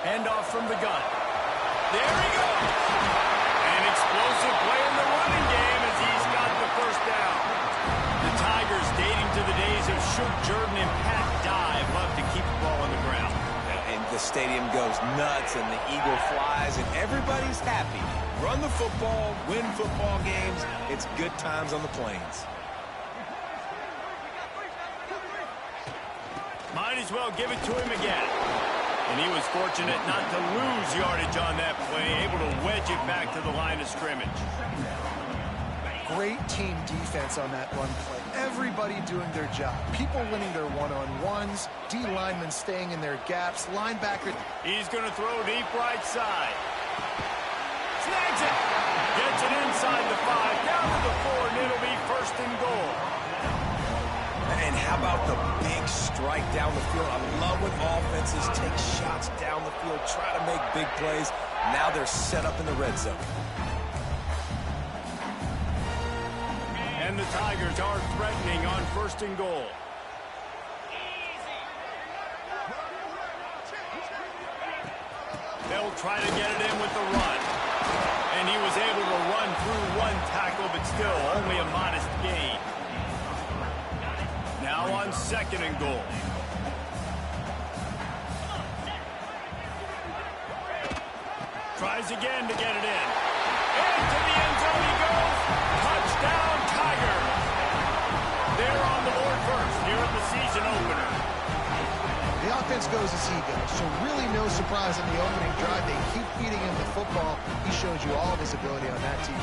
Handoff from the gun. There he goes. An explosive play in the running game as he's got the first down. The Tigers, dating to the days of Shook Jordan and Pat Dye, love to keep the ball on the ground. And the stadium goes nuts, and the eagle flies, and everybody's happy. Run the football, win football games. It's good times on the Plains. might as well give it to him again. And he was fortunate not to lose yardage on that play, able to wedge it back to the line of scrimmage. Great team defense on that run play. Everybody doing their job. People winning their one-on-ones, D linemen staying in their gaps, linebacker. He's going to throw deep right side. Snags it. Gets it inside the 5, down to the 4, and it'll be first and goal. And how about the big strike down the field? I love when offenses take shots down the field, try to make big plays. Now they're set up in the red zone. And the Tigers are threatening on first and goal. They'll try to get it in with the run. And he was able to run through one tackle, but still only a modest gain. Now on second and goal. Tries again to get it in. Into the end zone he goes. Touchdown, Tigers. They're on the board first here at the season opener. The offense goes as he goes, so really no surprise in the opening drive. They keep feeding him the football. He shows you all of his ability on that TV.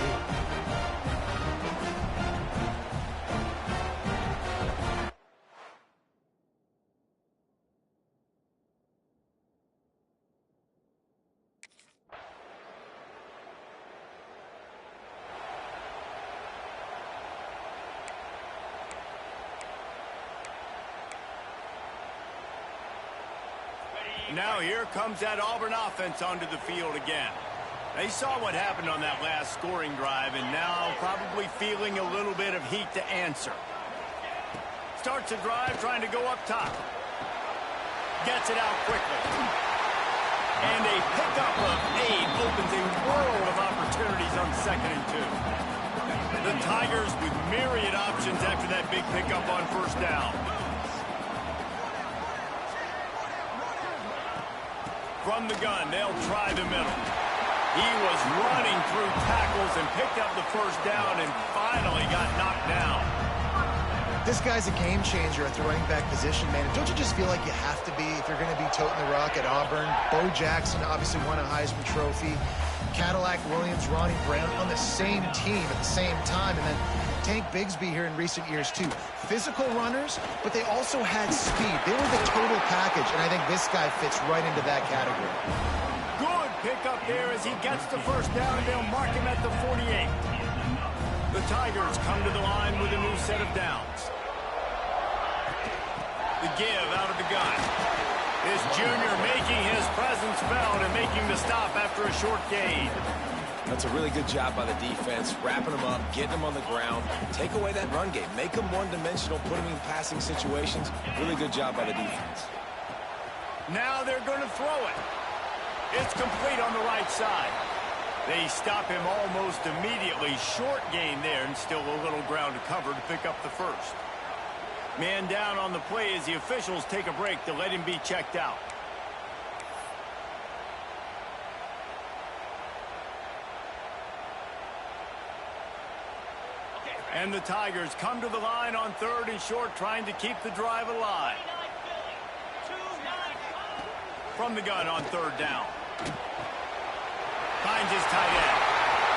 Now here comes that Auburn offense onto the field again. They saw what happened on that last scoring drive and now probably feeling a little bit of heat to answer. Starts a drive trying to go up top. Gets it out quickly. And a pickup of 8 opens a world of opportunities on second and 2. The Tigers with myriad options after that big pickup on first down. From the gun, they'll try the middle. He was running through tackles and picked up the first down and finally got knocked down. This guy's a game changer at the running back position, man. Don't you just feel like you have to be if you're going to be toting the rock at Auburn? Bo Jackson obviously won a Heisman Trophy. Cadillac Williams, Ronnie Brown on the same team at the same time. And then Tank Bigsby here in recent years, too. Physical runners, but they also had speed. They were the total package, and I think this guy fits right into that category. Good pickup there as he gets the first down, and they'll mark him at the 48. The Tigers come to the line with a new set of downs. The give out of the gun. This junior making his presence felt and making the stop after a short gain. That's a really good job by the defense, wrapping them up, getting them on the ground, take away that run game, make them one-dimensional, put them in passing situations. Really good job by the defense. Now they're going to throw it. It's complete on the right side. They stop him almost immediately. Short gain there and still a little ground to cover to pick up the first. Man down on the play as the officials take a break to let him be checked out. And the Tigers come to the line on third and short, trying to keep the drive alive. From the gun on third down. Finds his tight end.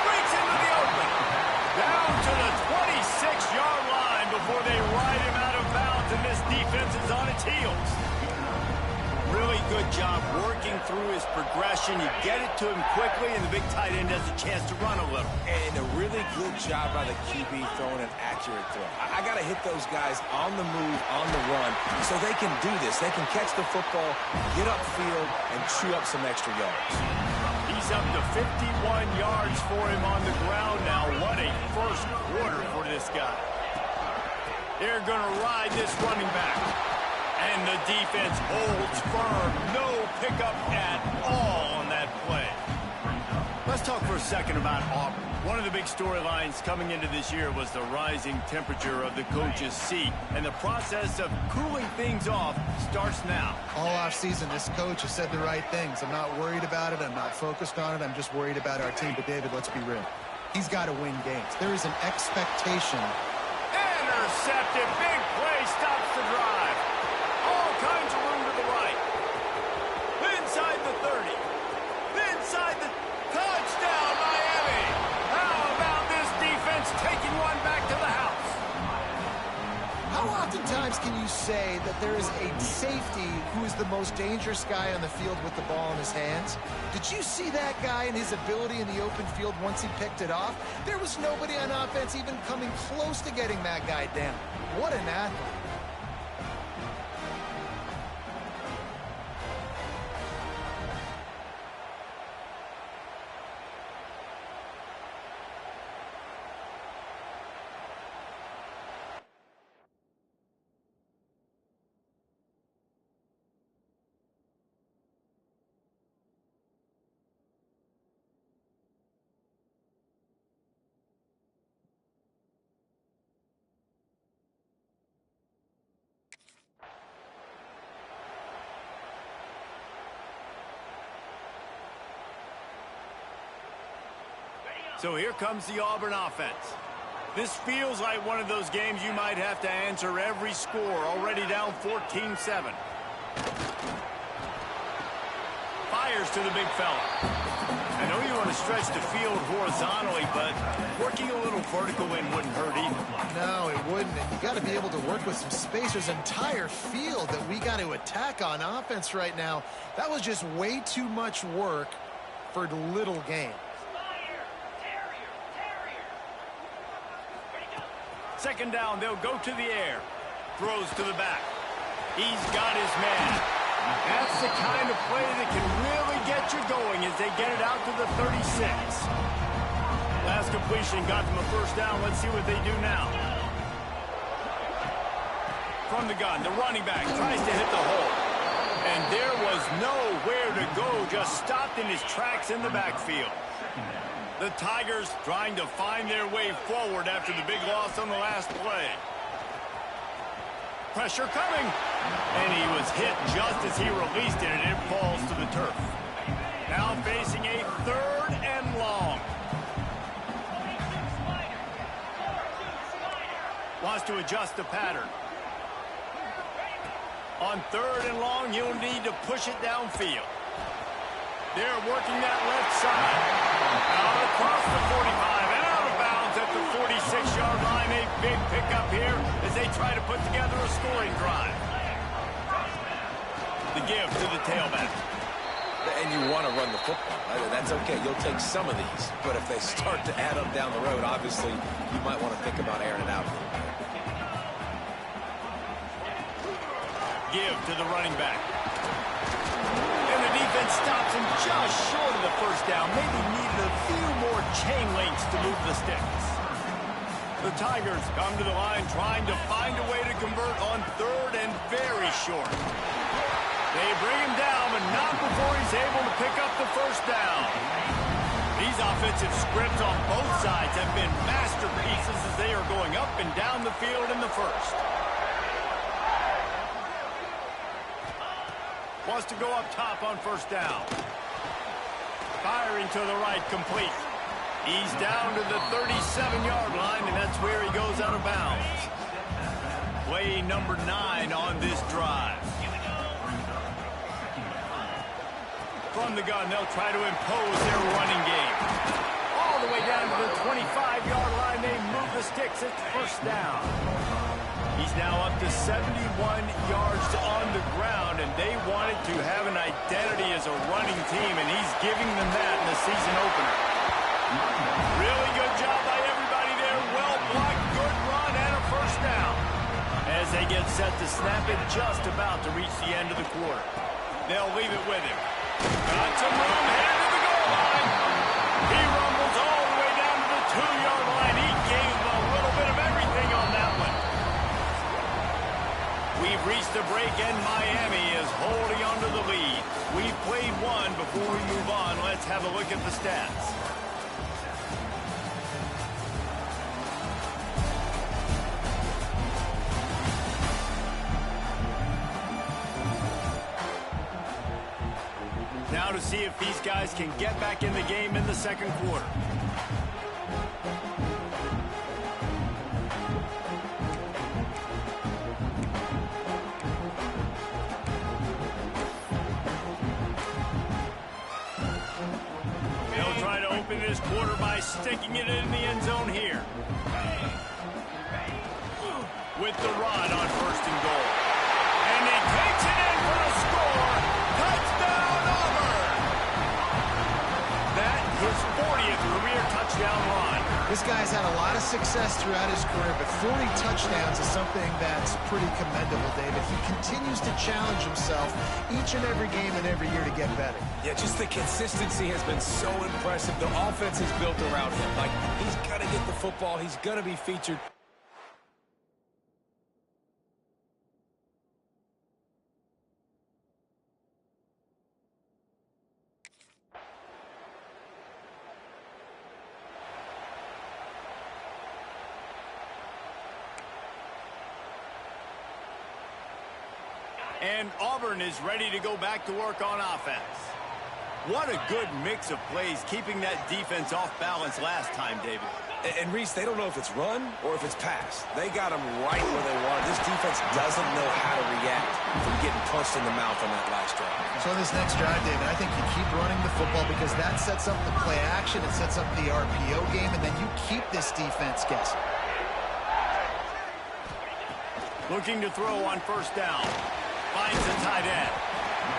Breaks into the open. Down to the 26-yard line before they ride him out of bounds, and this defense is on its heels. Really good job working through his progression. You get it to him quickly, and the big tight end has a chance to run a little. And a really good job by the QB throwing an accurate throw. I got to hit those guys on the move, on the run, so they can do this. They can catch the football, get upfield, and chew up some extra yards. He's up to 51 yards for him on the ground now. What a first quarter for this guy. They're going to ride this running back. And the defense holds firm. No pickup at all on that play. Let's talk for a second about Auburn. One of the big storylines coming into this year was the rising temperature of the coach's seat. And the process of cooling things off starts now. All offseason, this coach has said the right things. I'm not worried about it. I'm not focused on it. I'm just worried about our team. But, David, let's be real. He's got to win games. There is an expectation. Intercepted. Big play stops the drive. All kinds of room times can you say that there is a safety who is the most dangerous guy on the field with the ball in his hands? Did you see that guy and his ability in the open field once he picked it off? There was nobody on offense even coming close to getting that guy down. What an athlete. So here comes the Auburn offense. This feels like one of those games you might have to answer every score, already down 14-7. Fires to the big fella. I know you want to stretch the field horizontally, but working a little vertical in wouldn't hurt either. No, it wouldn't, and you got to be able to work with some space. There's an entire field that we got to attack on offense right now. That was just way too much work for little gain. Second down, they'll go to the air. Throws to the back. He's got his man. That's the kind of play that can really get you going as they get it out to the 36. Last completion got them a first down. Let's see what they do now. From the gun, the running back tries to hit the hole. And there was nowhere to go, just stopped in his tracks in the backfield. The Tigers trying to find their way forward after the big loss on the last play. Pressure coming. And he was hit just as he released it, and it falls to the turf. Now facing a 3rd and long. Wants to adjust the pattern. On 3rd and long, you'll need to push it downfield. They're working that left side. Out across the 45 and out of bounds at the 46-yard line. A big pickup here as they try to put together a scoring drive. The give to the tailback. And you want to run the football. That's okay. You'll take some of these. But if they start to add up down the road, obviously, you might want to think about airing it out a little bit. Give to the running back. Defense stops him just short of the first down. Maybe needed a few more chain links to move the sticks. The Tigers come to the line trying to find a way to convert on 3rd and very short. They bring him down, but not before he's able to pick up the first down. These offensive scripts on both sides have been masterpieces as they are going up and down the field in the first. Wants to go up top on first down. Firing to the right, complete. He's down to the 37-yard line, and that's where he goes out of bounds. Play number 9 on this drive. From the gun, they'll try to impose their running game. All the way down to the 25-yard line, they move the sticks at first down. He's now up to 71 yards on the ground, and they wanted to have an identity as a running team, and he's giving them that in the season opener. Really good job by everybody there. Well blocked, good run, and a first down. As they get set to snap it, just about to reach the end of the quarter. They'll leave it with him. Got some room, headed to the goal line. He rumbles all the way down to the 2-yard line. He gave a little bit of everything on that one. We've reached the break, and Miami is holding on to the lead. We've played one. Before we move on, let's have a look at the stats. Now to see if these guys can get back in the game in the second quarter. They'll try to open this quarter by sticking it in the end zone here. With the rod on 1st and goal. This guy's had a lot of success throughout his career, but 40 touchdowns is something that's pretty commendable, David. He continues to challenge himself each and every game and every year to get better. Yeah, just the consistency has been so impressive. The offense is built around him. Like, he's going to get the football. He's going to be featured. And Auburn is ready to go back to work on offense. What a good mix of plays, keeping that defense off balance last time, David. And Reese, they don't know if it's run or if it's pass. They got them right where they want. This defense doesn't know how to react from getting punched in the mouth on that last drive. So in this next drive, David, I think you keep running the football because that sets up the play action, it sets up the RPO game, and then you keep this defense guessing. Looking to throw on first down. Finds the tight end.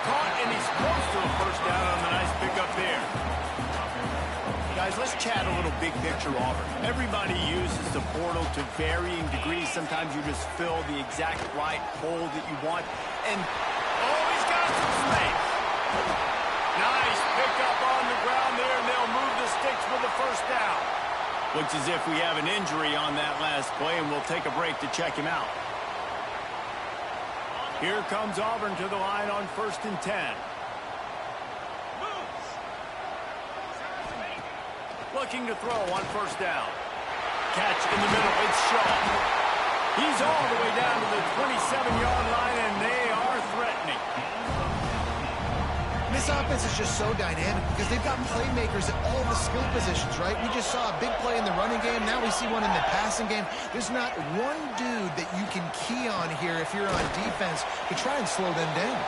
Caught, and he's close to a first down on the nice pickup there. Guys, let's chat a little big picture Auburn. Everybody uses the portal to varying degrees. Sometimes you just fill the exact right hole that you want. And, oh, he's got some space. Nice pickup on the ground there, and they'll move the sticks with the first down. Looks as if we have an injury on that last play, and we'll take a break to check him out. Here comes Auburn to the line on 1st and 10. Looking to throw on first down. Catch in the middle. It's Shaw. He's all the way down to the 27-yard line, and they are threatening. This offense is just so dynamic because they've got playmakers at all the skill positions, right? We just saw a big play in the running game. Now we see one in the passing game. There's not one dude that you can key on here if you're on defense to try and slow them down.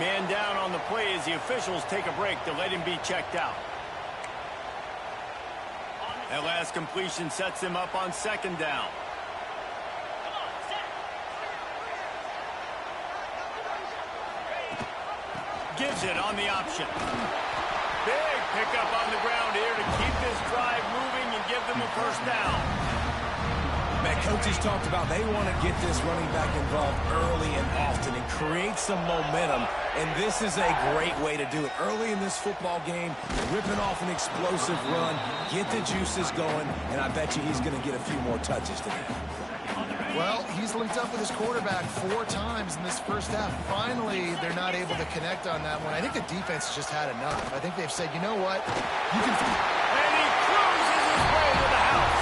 Man down on the play as the officials take a break to let him be checked out. That last completion sets him up on 2nd down. Gives it on the option. Big pickup on the ground here to keep this drive moving and give them a first down. Man, coaches talked about they want to get this running back involved early and often and create some momentum, and this is a great way to do it. Early in this football game, ripping off an explosive run, get the juices going, and I bet you he's going to get a few more touches today. Well, he's linked up with his quarterback 4 times in this first half. Finally, they're not able to connect on that one. I think the defense has just had enough. I think they've said, you know what? You can... And he cruises his way to the house.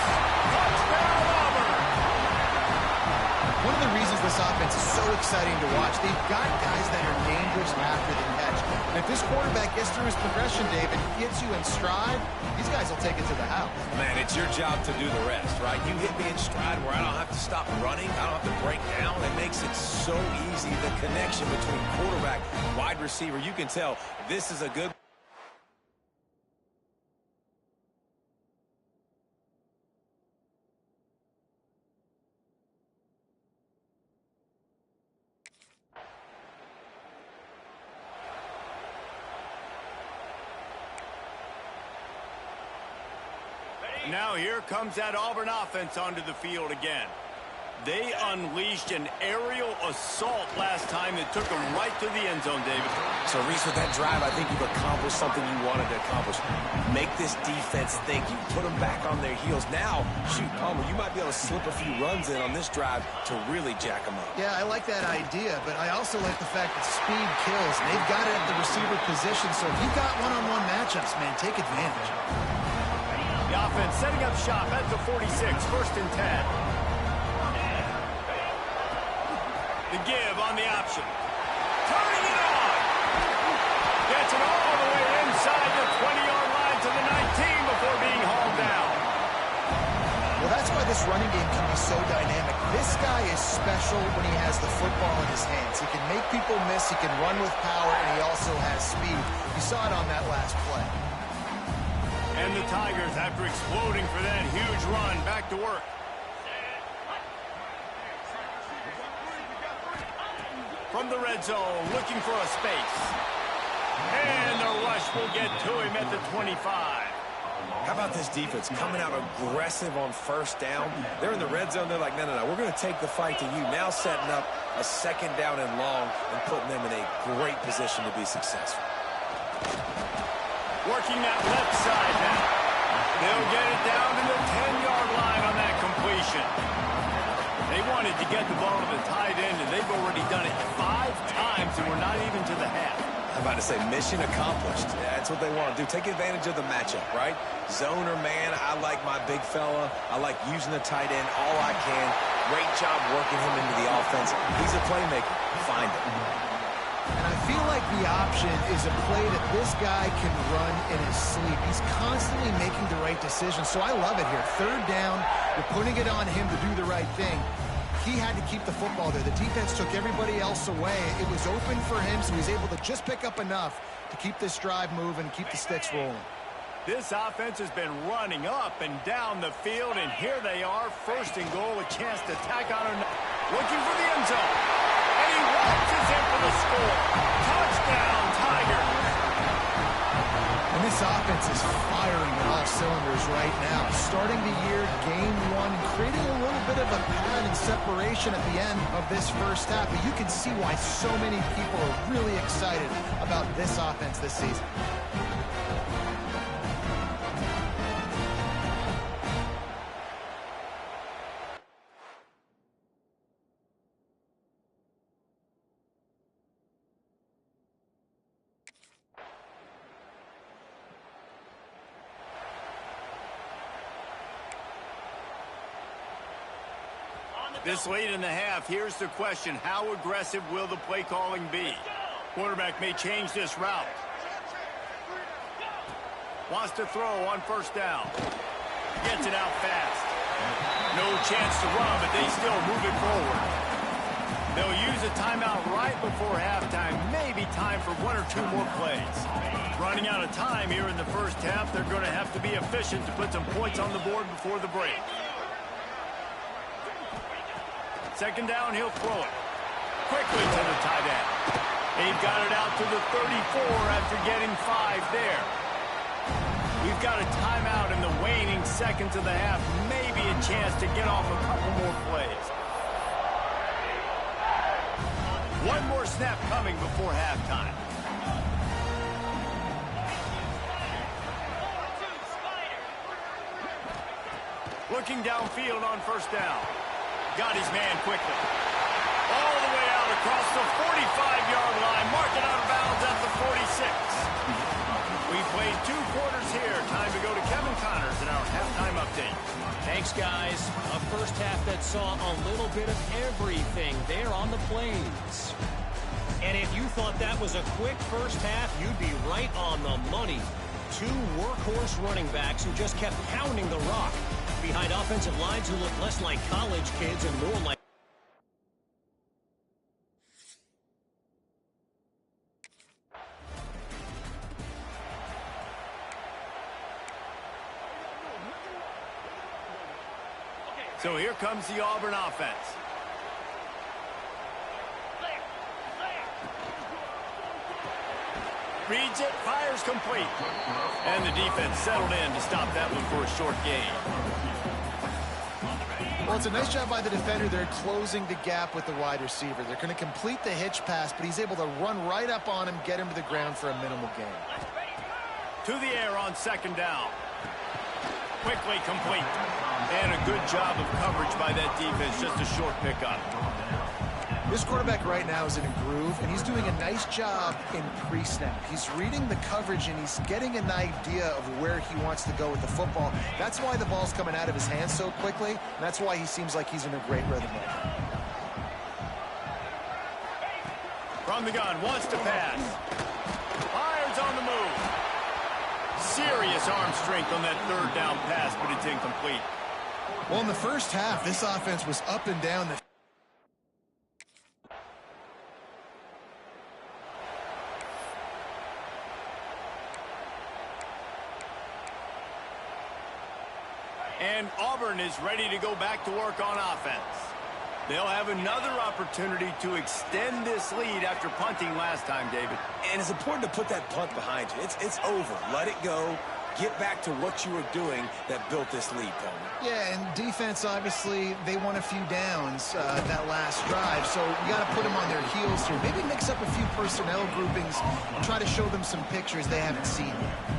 Touchdown, Auburn. One of the reasons this offense is so exciting to watch, they've got guys that are dangerous after the catch. And if this quarterback gets through his progression, David, gets you in stride, these guys will take it to the house. Man, it's your job to do the rest, right? You hit me in stride where I don't have to stop running. I don't have to break down. It makes it so easy. The connection between quarterback and wide receiver, you can tell this is a good... Now here comes that Auburn offense onto the field again. They unleashed an aerial assault last time that took them right to the end zone, David. So, Reese, with that drive, I think you've accomplished something you wanted to accomplish. Make this defense think. You put them back on their heels. Now, shoot, Palmer, you might be able to slip a few runs in on this drive to really jack them up. Yeah, I like that idea, but I also like the fact that speed kills. They've got it at the receiver position, so if you've got one-on-one matchups, man, take advantage. The offense setting up shop at the 46, 1st and 10. The give on the option. Turning it on. Gets it all the way inside the 20-yard line to the 19 before being hauled down. Well, that's why this running game can be so dynamic. This guy is special when he has the football in his hands. He can make people miss, he can run with power, and he also has speed. You saw it on that last play. And the Tigers, after exploding for that huge run, back to work. From the red zone, looking for a space. And the rush will get to him at the 25. How about this defense coming out aggressive on first down? They're in the red zone. They're like, no, we're going to take the fight to you. Now setting up a second down and long and putting them in a great position to be successful. Working that left side now. They'll get it down to the 10-yard line on that completion. They wanted to get the ball to the tight end, and they've already done it 5 times, and we're not even to the half. I'm about to say mission accomplished. That's what they want to do. Take advantage of the matchup, right? Zone or man, I like my big fella. I like using the tight end all I can. Great job working him into the offense. He's a playmaker. Find him. And I feel like the option is a play that this guy can run in his sleep. He's constantly making the right decision, so I love it here. Third down, you're putting it on him to do the right thing. He had to keep the football there. The defense took everybody else away. It was open for him, so he's able to just pick up enough to keep this drive moving and keep the sticks rolling. This offense has been running up and down the field, and here they are, first and goal, a chance to tack on her. Looking for the end zone. And he launches in for the score. Touchdown, Tigers. And this offense is firing on all cylinders right now. Starting the year, game 1, and creating a little bit of a pad and separation at the end of this first half. But you can see why so many people are really excited about this offense this season. This late in the half, here's the question. How aggressive will the play calling be? Quarterback may change this route. Wants to throw on first down. Gets it out fast. No chance to run, but they still move it forward. They'll use a timeout right before halftime. Maybe time for 1 or 2 more plays. Running out of time here in the first half. They're going to have to be efficient to put some points on the board before the break. Second down, he'll throw it. Quickly to the tight end. They've got it out to the 34 after getting 5 there. We've got a timeout in the waning seconds of the half. Maybe a chance to get off a couple more plays. 1 more snap coming before halftime. Looking downfield on first down. Got his man quickly. All the way out across the 45-yard line. Mark it out of bounds at the 46. We played 2 quarters here. Time to go to Kevin Connors in our halftime update. Thanks, guys. A first half that saw a little bit of everything there on the Plains. And if you thought that was a quick first half, you'd be right on the money. 2 workhorse running backs who just kept pounding the rock behind offensive lines who look less like college kids and more like... So here comes the Auburn offense. Reads it, fires complete. And the defense settled in to stop that one for a short gain. Well, it's a nice job by the defender. They're closing the gap with the wide receiver. They're going to complete the hitch pass, but he's able to run right up on him, get him to the ground for a minimal gain. To the air on second down. Quickly complete. And a good job of coverage by that defense. Just a short pickup. This quarterback right now is in a groove, and he's doing a nice job in pre-snap. He's reading the coverage, and he's getting an idea of where he wants to go with the football. That's why the ball's coming out of his hands so quickly, and that's why he seems like he's in a great rhythm right now. From the gun, wants to pass. Fires on the move. Serious arm strength on that third down pass, but it's incomplete. Well, in the first half, this offense was up and down the And Auburn is ready to go back to work on offense. They'll have another opportunity to extend this lead after punting last time, David. And it's important to put that punt behind you. It's over. Let it go. get back to what you were doing that built this lead, Coleman. Yeah, and defense, obviously, they won a few downs that last drive, so you got to put them on their heels here. Maybe mix up a few personnel groupings and try to show them some pictures they haven't seen yet.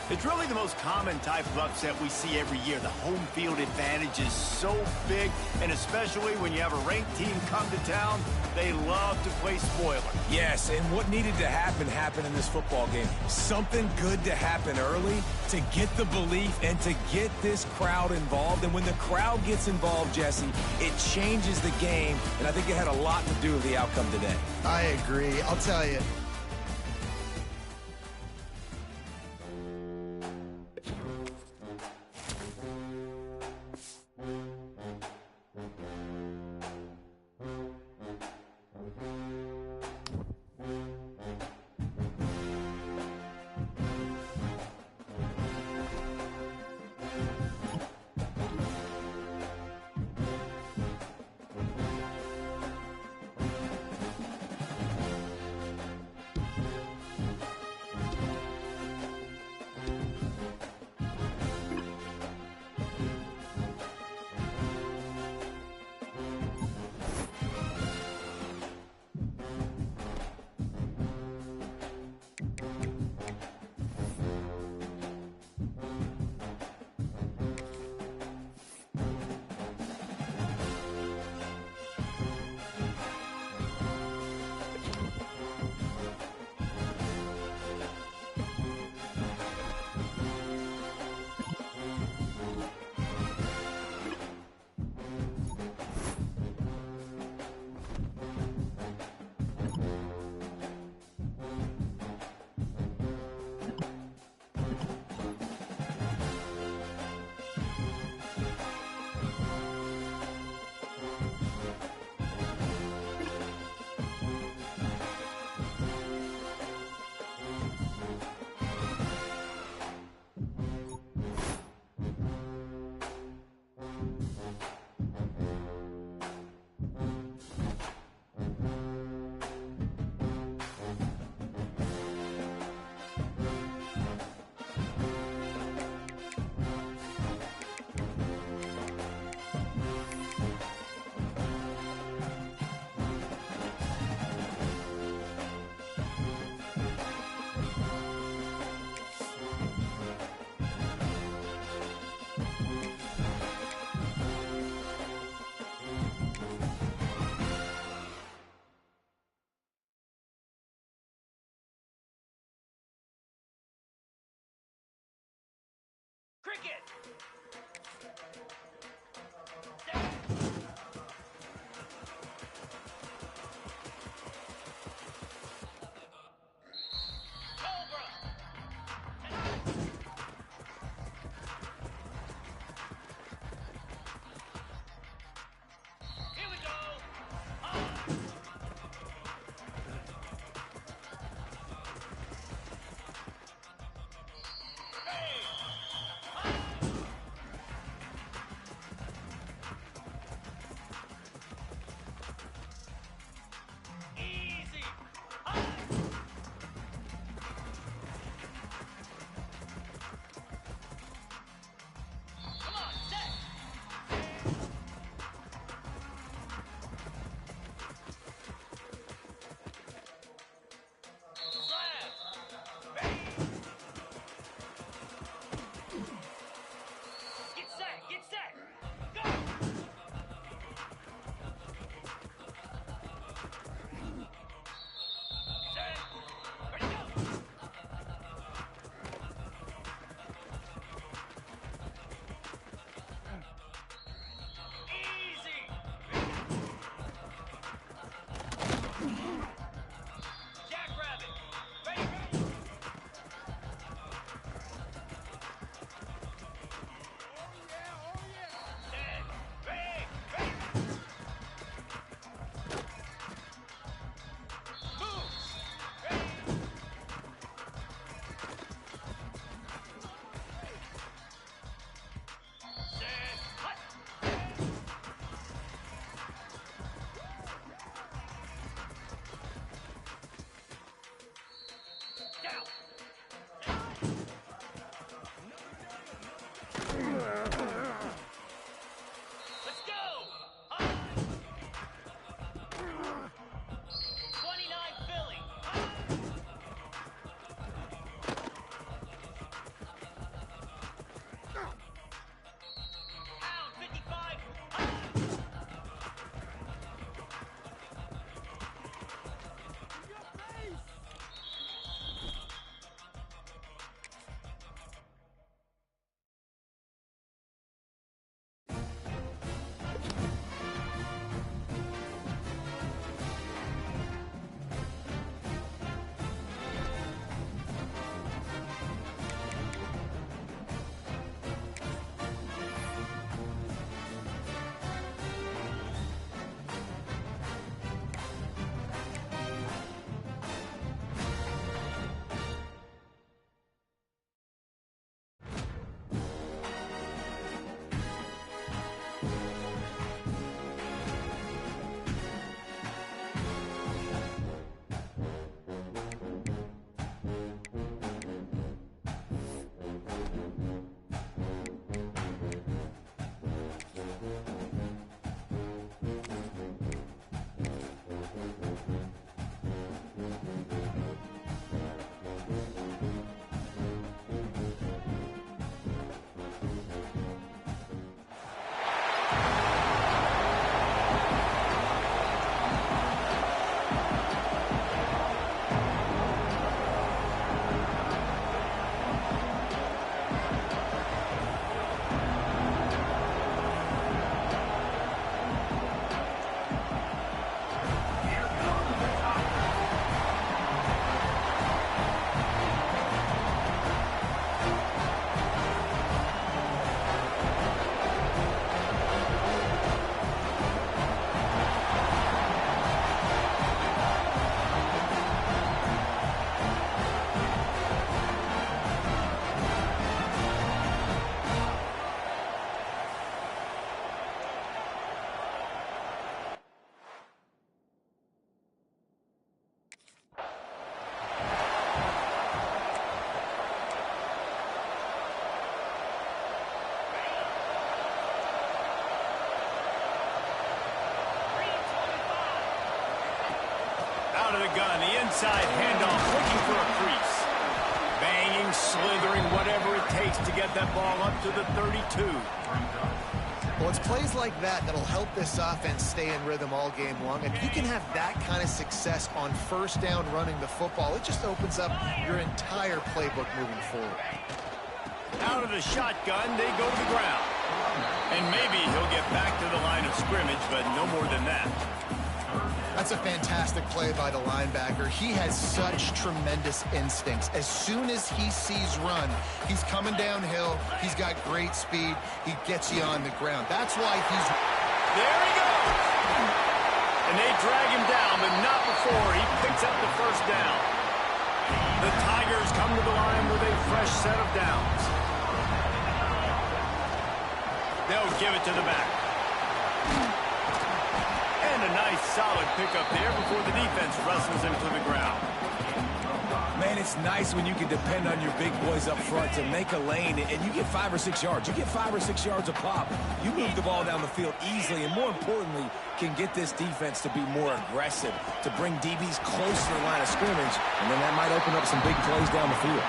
It's really the most common type of upset we see every year. The home field advantage is so big, and especially when you have a ranked team come to town, they love to play spoiler. Yes, and what needed to happen happened in this football game. Something good to happen early to get the belief and to get this crowd involved. And when the crowd gets involved, Jesse, it changes the game, and I think it had a lot to do with the outcome today. I agree. I'll tell you. Cricket! Out of the gun, the inside handoff, looking for a crease. Banging, slithering, whatever it takes to get that ball up to the 32. Well, it's plays like that that'll help this offense stay in rhythm all game long. And if you can have that kind of success on first down running the football, it just opens up your entire playbook moving forward. Out of the shotgun, they go to the ground. And maybe he'll get back to the line of scrimmage, but no more than that. That's a fantastic play by the linebacker. He has such tremendous instincts. As soon as he sees run, he's coming downhill. He's got great speed. He gets you on the ground. That's why he's... There he goes! And they drag him down, but not before he picks up the first down. The Tigers come to the line with a fresh set of downs. They'll give it to the back. And a nice solid pickup there before the defense wrestles him to the ground. Man, it's nice when you can depend on your big boys up front to make a lane, and you get 5 or 6 yards. You get 5 or 6 yards a pop. You move the ball down the field easily, and more importantly, can get this defense to be more aggressive, to bring DBs close to the line of scrimmage, and then that might open up some big plays down the field.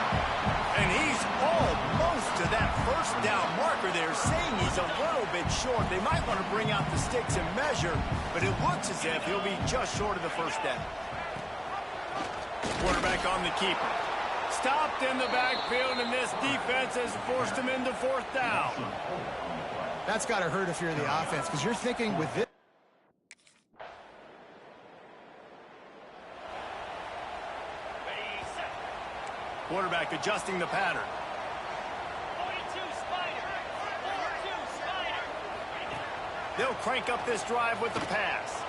And he's almost to that first down marker there, saying he's a little bit short. They might want to bring out the sticks and measure, but it looks as if he'll be just short of the first down. Quarterback on the keeper. Stopped in the backfield, and this defense has forced him into fourth down. That's got to hurt if you're the offense, because you're thinking with this... Quarterback adjusting the pattern. 42 Spider. 42 Spider. They'll crank up this drive with the pass.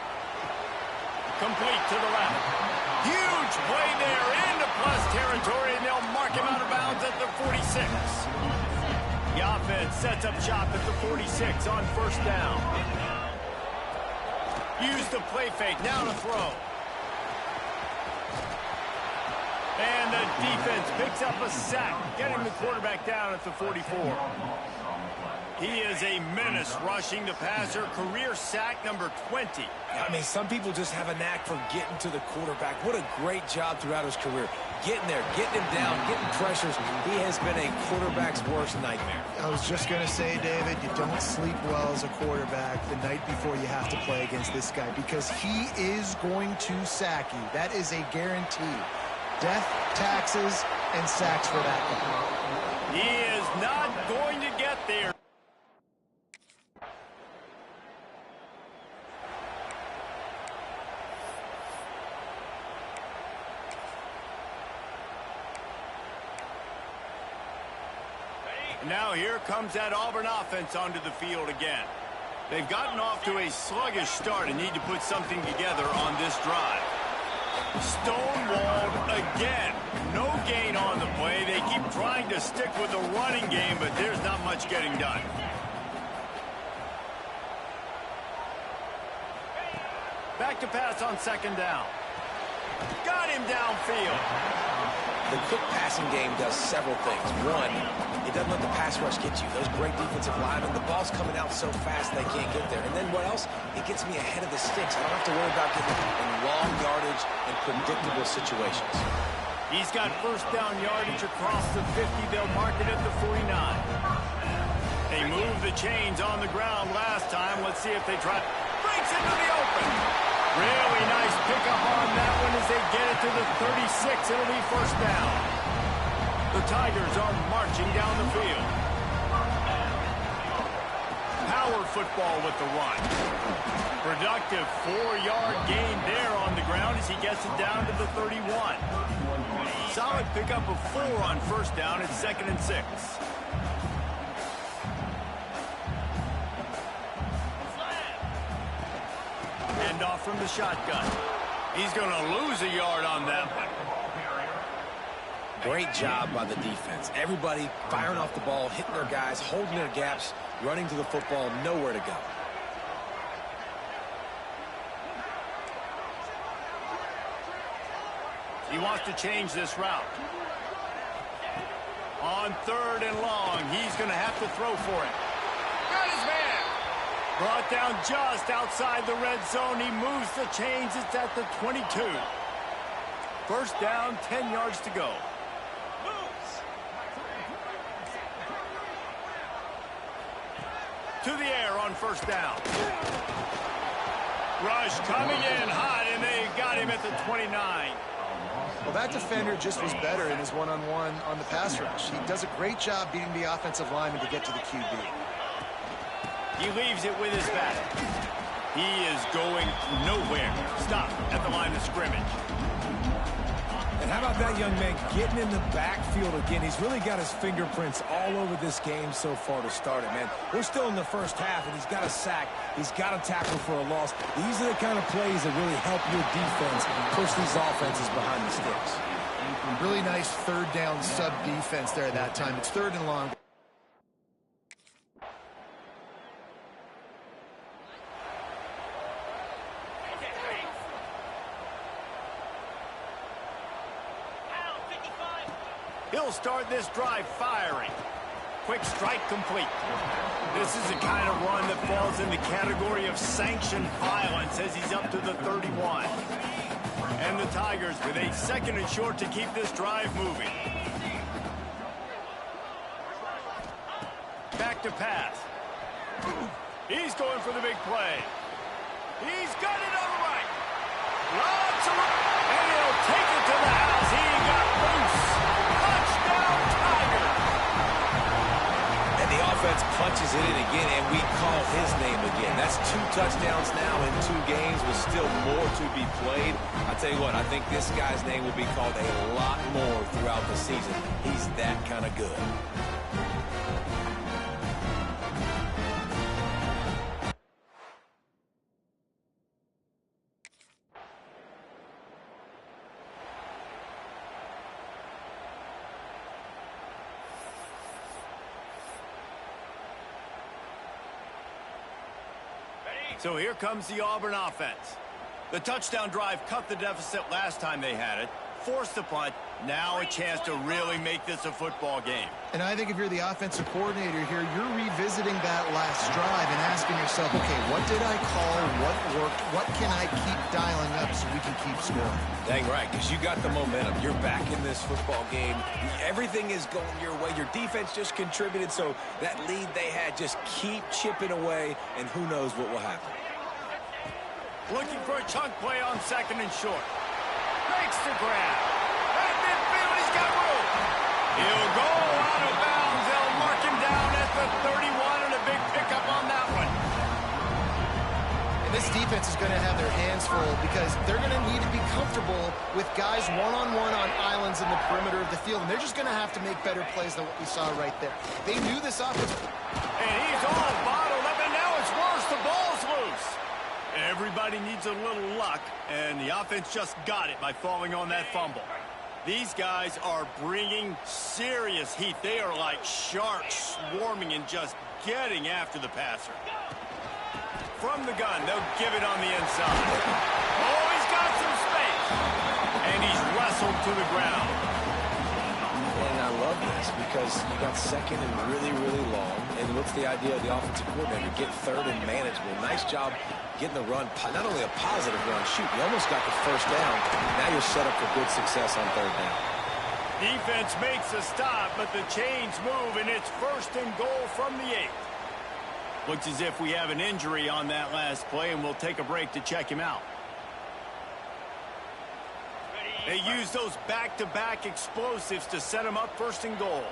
Complete to the left. Huge play there into plus territory, and they'll mark him out of bounds at the 46. The offense sets up shop at the 46 on first down. Use the play fake, now to throw. And the defense picks up a sack, getting the quarterback down at the 44. He is a menace rushing the passer. Career sack number 20. I mean, some people just have a knack for getting to the quarterback. What a great job throughout his career. Getting there, getting him down, getting pressures. He has been a quarterback's worst nightmare. I was just going to say, David, you don't sleep well as a quarterback the night before you have to play against this guy because he is going to sack you. That is a guarantee. Death, taxes, and sacks for that guy. He is not going to get there. Now here comes that Auburn offense onto the field again. They've gotten off to a sluggish start and need to put something together on this drive. Stonewalled again. No gain on the play. They keep trying to stick with the running game, but there's not much getting done. Back to pass on second down. Got him downfield. The quick passing game does several things. One, it doesn't let the pass rush get you. Those great defensive linemen, the ball's coming out so fast they can't get there. And then what else? It gets me ahead of the sticks. I don't have to worry about getting in long yardage and predictable situations. He's got first down yardage across the 50. They'll mark it at the 49. They moved the chains on the ground last time. Let's see if they try. Breaks into the open. Really nice pickup on that one as they get it to the 36. It'll be first down. The Tigers are marching down the field. Power football with the run. Productive 4-yard gain there on the ground as he gets it down to the 31. Solid pickup of 4 on first down at 2nd and 6. Off from the shotgun. He's going to lose a yard on that one. Great job by the defense. Everybody firing off the ball, hitting their guys, holding their gaps, running to the football, nowhere to go. He wants to change this route. On 3rd and long, he's going to have to throw for it. Got his man. Brought down just outside the red zone. He moves the chains. It's at the 22. First down, 10 yards to go. To the air on first down. Rush coming in hot, and they got him at the 29. Well, that defender just was better in his one-on-one on the pass rush. He does a great job beating the offensive lineman to get to the QB. He leaves it with his back. He is going nowhere. Stop at the line of scrimmage. And how about that young man getting in the backfield again? He's really got his fingerprints all over this game so far to start it, man. We're still in the first half, and he's got a sack. He's got a tackle for a loss. These are the kind of plays that really help your defense push these offenses behind the sticks. Really nice third down sub defense there at that time. It's 3rd and long. He'll start this drive firing. Quick strike complete. This is the kind of run that falls in the category of sanctioned violence as he's up to the 31. And the Tigers with a 2nd and short to keep this drive moving. Back to pass. He's going for the big play. He's got it on the right. Lots of room. And he'll take it to the house. He got loose. Touchdown, Tigers. And the offense punches it in again, and we call his name again. That's 2 touchdowns now in 2 games with still more to be played. I tell you what, I think this guy's name will be called a lot more throughout the season. He's that kind of good. So here comes the Auburn offense. The touchdown drive cut the deficit last time they had it. forced the punt. Now a chance to really make this a football game. And I think if you're the offensive coordinator here, you're revisiting that last drive and asking yourself, okay, what did I call? What worked? What can I keep dialing up so we can keep scoring? Dang right, because you got the momentum. You're back in this football game. Everything is going your way. Your defense just contributed, so that lead they had, just keep chipping away, and who knows what will happen. Looking for a chunk play on 2nd and short. Makes the grab. At midfield, he's got room. He'll go out of bounds. They'll mark him down at the 31, and a big pickup on that one. And this defense is going to have their hands full because they're going to need to be comfortable with guys one-on-one on islands in the perimeter of the field, and they're just going to have to make better plays than what we saw right there. They knew this offense. And he's all bottled up, and now it's worse. The ball's loose. Everybody needs a little luck, and the offense just got it by falling on that fumble. These guys are bringing serious heat. They are like sharks swarming and just getting after the passer. From the gun, they'll give it on the inside. Oh, he's got some space. And he's wrestled to the ground. And I love this because you got 2nd and really, really long. And what's the idea of the offensive coordinator? Get 3rd and manageable. Nice job getting the run. Not only a positive run, shoot, you almost got the 1st down. Now you're set up for good success on 3rd down. Defense makes a stop, but the chains move, and it's 1st and goal from the 8. Looks as if we have an injury on that last play, and we'll take a break to check him out. They use those back-to-back explosives to set him up 1st and goal.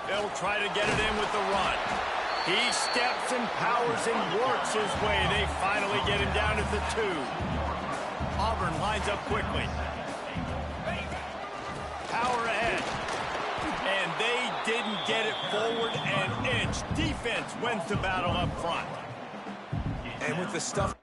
They'll try to get it in with the run. He steps and powers and works his way. They finally get him down at the 2. Auburn lines up quickly. Power ahead. And they didn't get it forward an inch. Defense wins the battle up front. And with the stuff...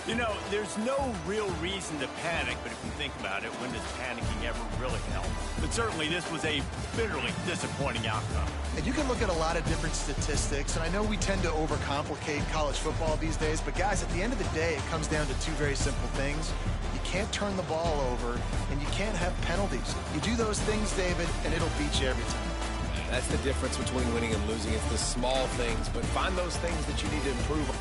You know, there's no real reason to panic, but if you think about it, when does panicking ever really help? But certainly this was a bitterly disappointing outcome. And you can look at a lot of different statistics, and I know we tend to overcomplicate college football these days, but guys, at the end of the day, it comes down to 2 very simple things. You can't turn the ball over, and you can't have penalties. You do those things, David, and it'll beat you every time. That's the difference between winning and losing. It's the small things, but find those things that you need to improve on.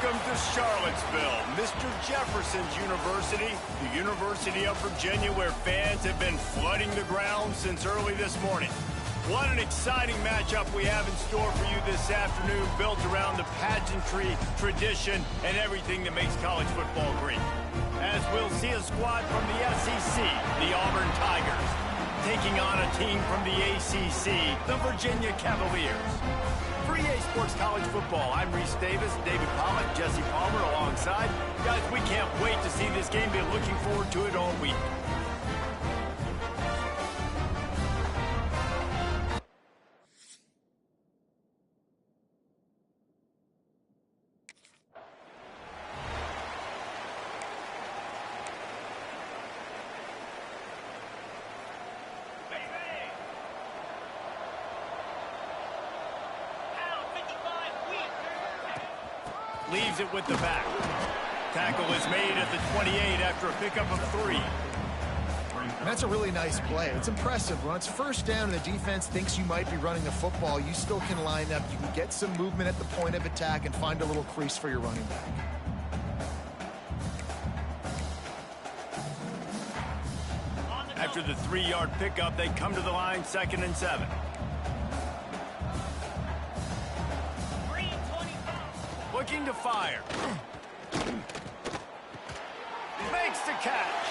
Welcome to Charlottesville, Mr. Jefferson's University, the University of Virginia, where fans have been flooding the ground since early this morning. What an exciting matchup we have in store for you this afternoon, built around the pageantry, tradition, and everything that makes college football great. As we'll see a squad from the SEC, the Auburn Tigers, taking on a team from the ACC, the Virginia Cavaliers. For EA Sports College Football, I'm Reese Davis, David Pollock, Jesse Palmer alongside. Guys, we can't wait to see this game. Been looking forward to it all week. Leaves it with the back. Tackle is made at the 28 after a pickup of 3. And that's a really nice play. It's impressive. When it's first down and the defense thinks you might be running the football, you still can line up. You can get some movement at the point of attack and find a little crease for your running back. After the 3-yard pickup, they come to the line, 2nd and 7. Looking to fire. Makes the catch.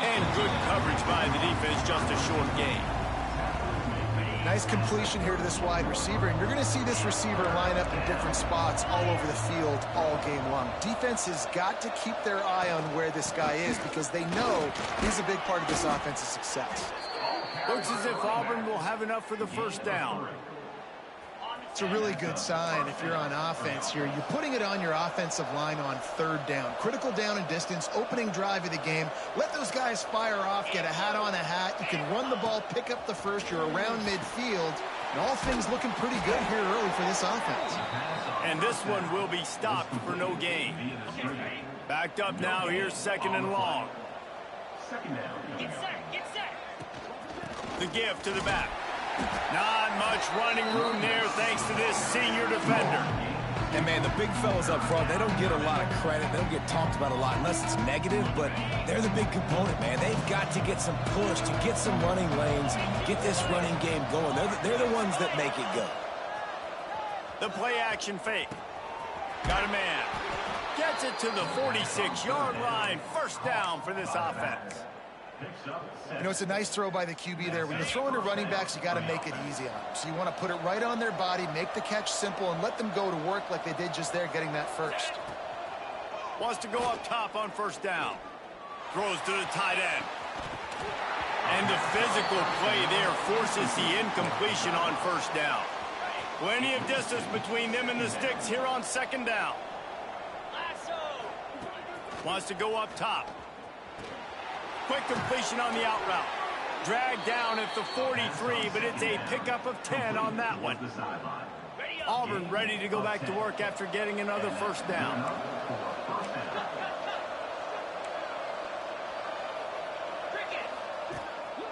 And good coverage by the defense, just a short gain. Nice completion here to this wide receiver, and you're going to see this receiver line up in different spots all over the field all game long. Defense has got to keep their eye on where this guy is because they know he's a big part of this offense's success. Looks as if Auburn will have enough for the first down. It's a really good sign if you're on offense here. You're putting it on your offensive line on 3rd down. Critical down and distance, opening drive of the game. Let those guys fire off, get a hat on a hat. You can run the ball, pick up the first. You're around midfield. And all things looking pretty good here early for this offense. And this one will be stopped for no gain. Backed up now, here's 2nd and long. Get set. The give to the back. Not much running room there thanks to this senior defender. And, man, the big fellas up front, they don't get a lot of credit. They don't get talked about a lot unless it's negative, but they're the big component, man. They've got to get some push, to get some running lanes, get this running game going. They're the ones that make it go. The play-action fake. Got a man. Gets it to the 46-yard line. First down for this offense. You know, it's a nice throw by the QB there. When you're throwing to running backs, you got to make it easy on them. So you want to put it right on their body, make the catch simple, and let them go to work like they did just there, getting that first. Wants to go up top on first down. Throws to the tight end. And the physical play there forces the incompletion on first down. Plenty of distance between them and the sticks here on 2nd down. Wants to go up top. Quick completion on the out route. Dragged down at the 43, but it's a pickup of 10 on that one. Auburn ready to go back to work after getting another first down.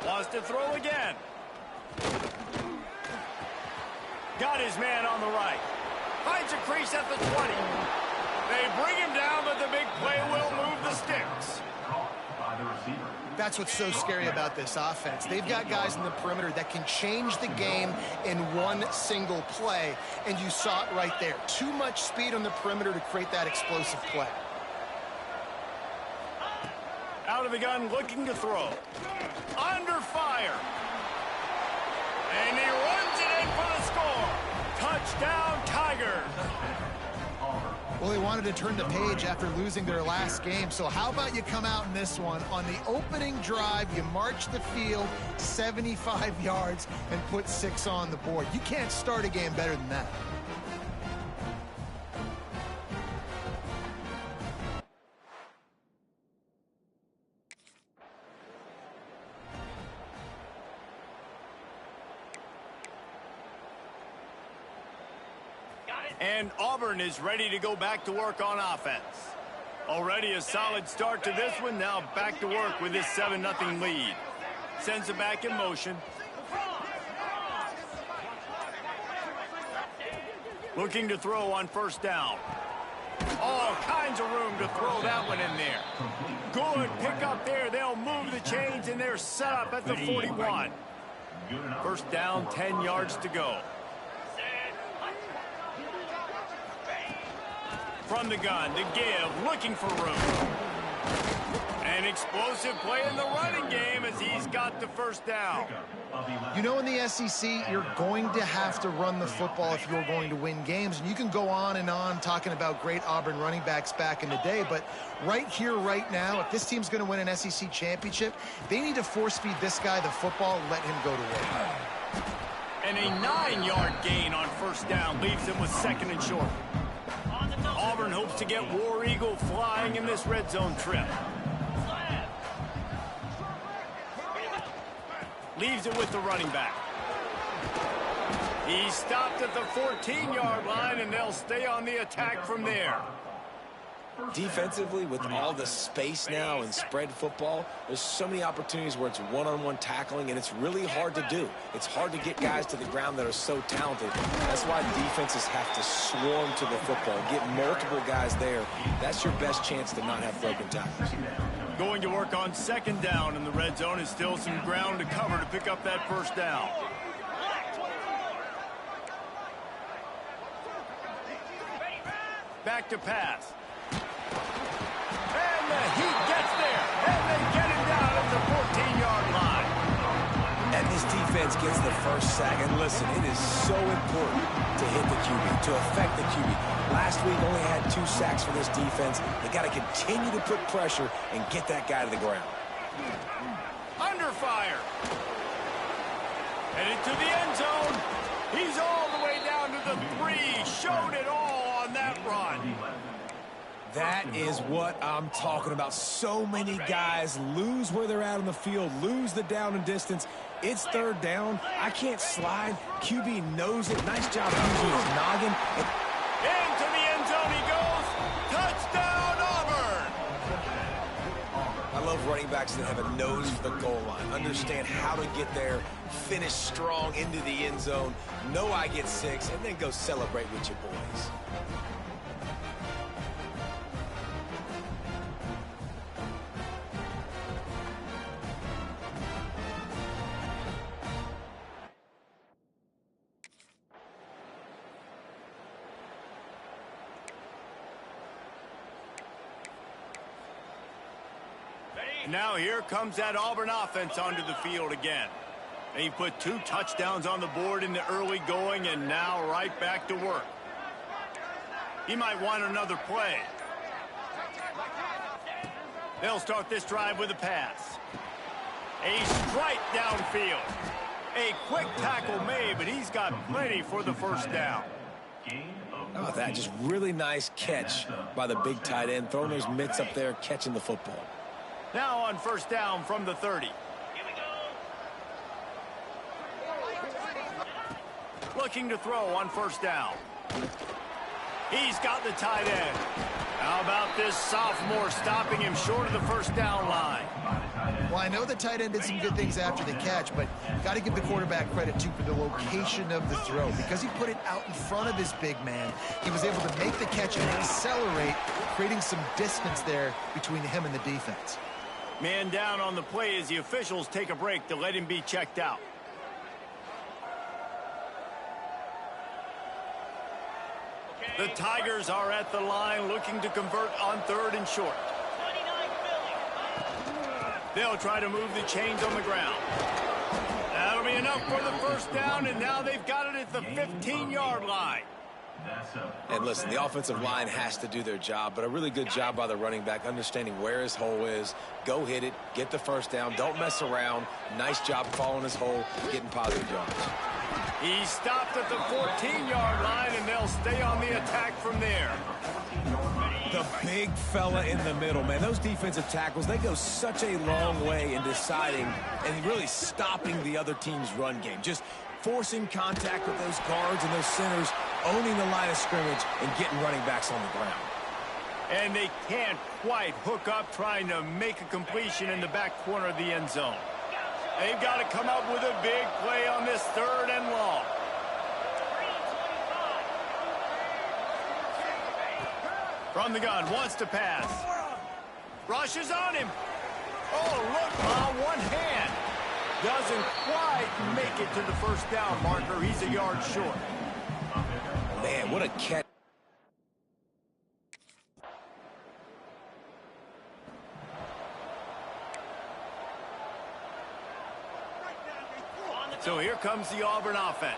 Wants to throw again. Got his man on the right. Finds a crease at the 20. They bring him down, but the big play will move the sticks. That's what's so scary about this offense. They've got guys in the perimeter that can change the game in one single play, and you saw it right there. Too much speed on the perimeter to create that explosive play. Out of the gun, looking to throw. Under fire. And he runs it in for the score. Touchdown, Tigers. Well, they wanted to turn the page after losing their last game, so how about you come out in this one? On the opening drive, you march the field 75 yards and put 6 on the board. You can't start a game better than that. And Auburn is ready to go back to work on offense. Already a solid start to this one. Now back to work with this 7-0 lead. Sends it back in motion. Looking to throw on first down. All kinds of room to throw that one in there. Good pick up there. They'll move the chains, and they're set up at the 41. First down, 10 yards to go. From the gun to give, looking for room. An explosive play in the running game as he's got the first down. You know, in the SEC, you're going to have to run the football if you're going to win games. And you can go on and on talking about great Auburn running backs back in the day, but right here, right now, if this team's going to win an SEC championship, they need to force-feed this guy the football and let him go to work. And a 9-yard gain on first down leaves him with second and short. Auburn hopes to get War Eagle flying in this red zone trip. Leaves it with the running back. He stopped at the 14-yard line, and they'll stay on the attack from there. Defensively, with all the space now and spread football, there's so many opportunities where it's one-on-one tackling, and it's really hard to do. It's hard to get guys to the ground that are so talented. That's why defenses have to swarm to the football, get multiple guys there. That's your best chance to not have broken tackles. Going to work on second down in the red zone is still some ground to cover to pick up that first down. Back to pass. And the heat gets there, and they get him down at the 14-yard line. And this defense gets the first sack. And listen, it is so important to hit the QB, to affect the QB. Last week only had 2 sacks for this defense. They got to continue to put pressure and get that guy to the ground. Under fire. Headed to the end zone. He's all the way down to the 3. Showed it all on that run. That is what I'm talking about. So many guys lose where they're at on the field, lose the down and distance. It's third down. I can't slide. QB knows it. Nice job using his noggin. Into the end zone he goes. Touchdown, Auburn. I love running backs that have a nose for the goal line, understand how to get there, finish strong into the end zone, know I get 6, and then go celebrate with your boys. Now here comes that Auburn offense onto the field again. They put 2 touchdowns on the board in the early going, and now right back to work. He might want another play. They'll start this drive with a pass. A strike downfield. A quick tackle made, but he's got plenty for the first down. How about that? Just really nice catch by the big tight end, throwing those mitts up there, catching the football. Now on first down from the 30. Looking to throw on first down. He's got the tight end. How about this sophomore stopping him short of the first down line? Well, I know the tight end did some good things after the catch, but got to give the quarterback credit, too, for the location of the throw. Because he put it out in front of his big man, he was able to make the catch and accelerate, creating some distance there between him and the defense. Man down on the play as the officials take a break to let him be checked out. The Tigers are at the line looking to convert on 3rd and short. They'll try to move the chains on the ground. That'll be enough for the first down, and now they've got it at the 15-yard line. And listen, the offensive line has to do their job, but a really good job by the running back, understanding where his hole is. Go hit it, get the first down, don't mess around. Nice job following his hole, getting positive yards. He stopped at the 14-yard line, and they'll stay on the attack from there. The big fella in the middle, man. Those defensive tackles, they go such a long way in deciding and really stopping the other team's run game. Just forcing contact with those guards and those centers, owning the line of scrimmage, and getting running backs on the ground. And they can't quite hook up trying to make a completion in the back corner of the end zone. They've got to come up with a big play on this 3rd and long. From From the gun, wants to pass. Rushes on him. Oh, look, one hand. Doesn't quite make it to the first down marker. He's a yard short. Man, what a catch. So here comes the Auburn offense.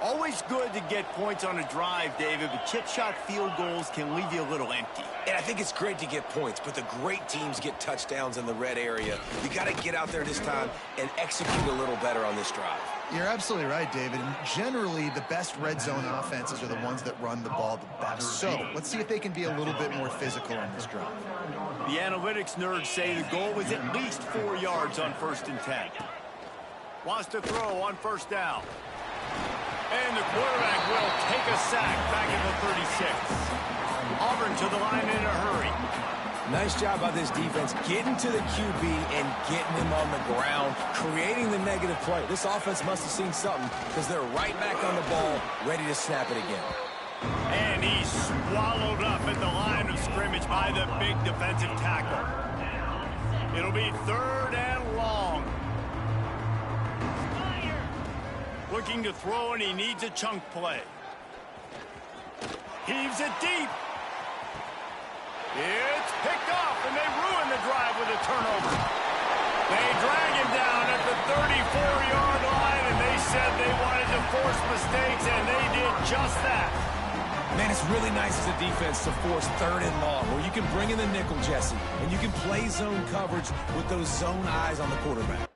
Always good to get points on a drive, David, but chip shot field goals can leave you a little empty. And I think it's great to get points, but the great teams get touchdowns in the red area. You got to get out there this time and execute a little better on this drive. You're absolutely right, David. And generally, the best red zone offenses are the ones that run the ball the best. So let's see if they can be a little bit more physical on this drive. The analytics nerds say the goal was at least 4 yards on 1st and 10. Wants to throw on 1st down. And the quarterback will take a sack back at the 36. Auburn to the line in a hurry. Nice job by this defense getting to the QB and getting him on the ground, creating the negative play. This offense must have seen something because they're right back on the ball, ready to snap it again. And he's swallowed up at the line of scrimmage by the big defensive tackle. It'll be 3rd and long. Looking to throw, and he needs a chunk play. Heaves it deep. It's picked off, and they ruin the drive with a turnover. They drag him down at the 34-yard line, and they said they wanted to force mistakes, and they did just that. Man, it's really nice as a defense to force 3rd and long, where you can bring in the nickel, Jesse, and you can play zone coverage with those zone eyes on the quarterback.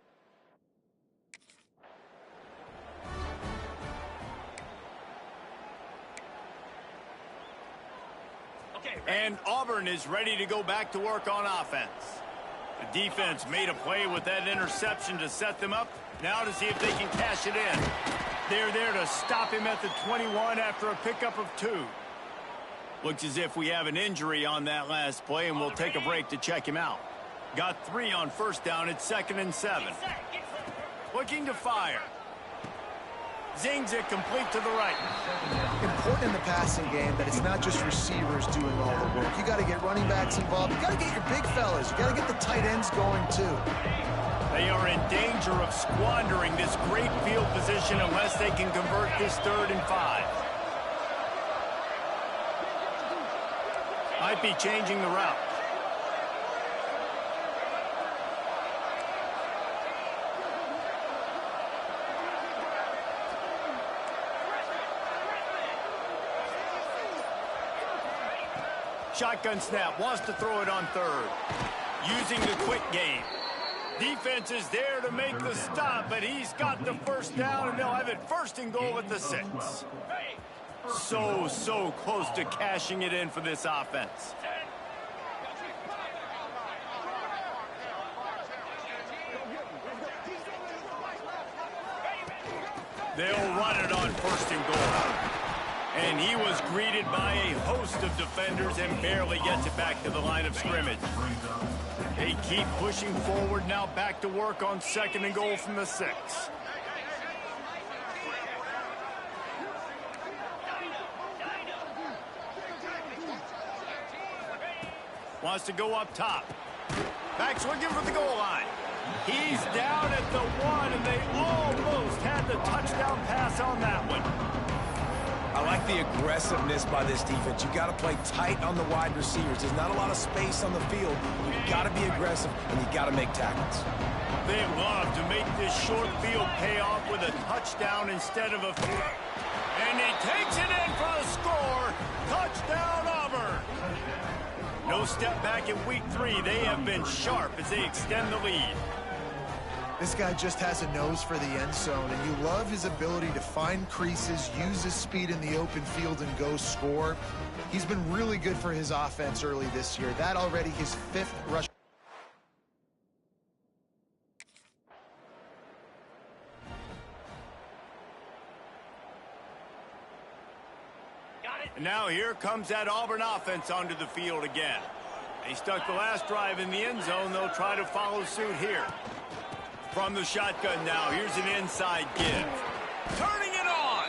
And Auburn is ready to go back to work on offense. The defense made a play with that interception to set them up. Now to see if they can cash it in. They're there to stop him at the 21 after a pickup of 2. Looks as if we have an injury on that last play, and we'll take a break to check him out. Got 3 on 1st down at 2nd and 7. Looking to fire. Zings it complete to the right. Important in the passing game that it's not just receivers doing all the work. You got to get running backs involved. You got to get your big fellas. You got to get the tight ends going too. They are in danger of squandering this great field position unless they can convert this 3rd and 5. Might be changing the route. Shotgun snap, wants to throw it on 3rd. Using the quick game. Defense is there to make the stop, but he's got the 1st down, and they'll have it 1st and goal at the 6. So close to cashing it in for this offense. They'll run it on 1st and goal. And he was greeted by a host of defenders and barely gets it back to the line of scrimmage. They keep pushing forward, now back to work on 2nd and goal from the 6. Wants to go up top. Back swinging for the goal line. He's down at the 1, and they almost had the touchdown pass on that one. I like the aggressiveness by this defense. You got to play tight on the wide receivers. There's not a lot of space on the field. You got to be aggressive, and you got to make tackles. They love to make this short field pay off with a touchdown instead of a field. And he takes it in for the score. Touchdown, Auburn. No step back in week 3. They have been sharp as they extend the lead. This guy just has a nose for the end zone, and you love his ability to find creases, use his speed in the open field, and go score. He's been really good for his offense early this year. That already his 5th rush. And now here comes that Auburn offense onto the field again. They stuck the last drive in the end zone. They'll try to follow suit here. From the shotgun now, here's an inside give. Turning it on.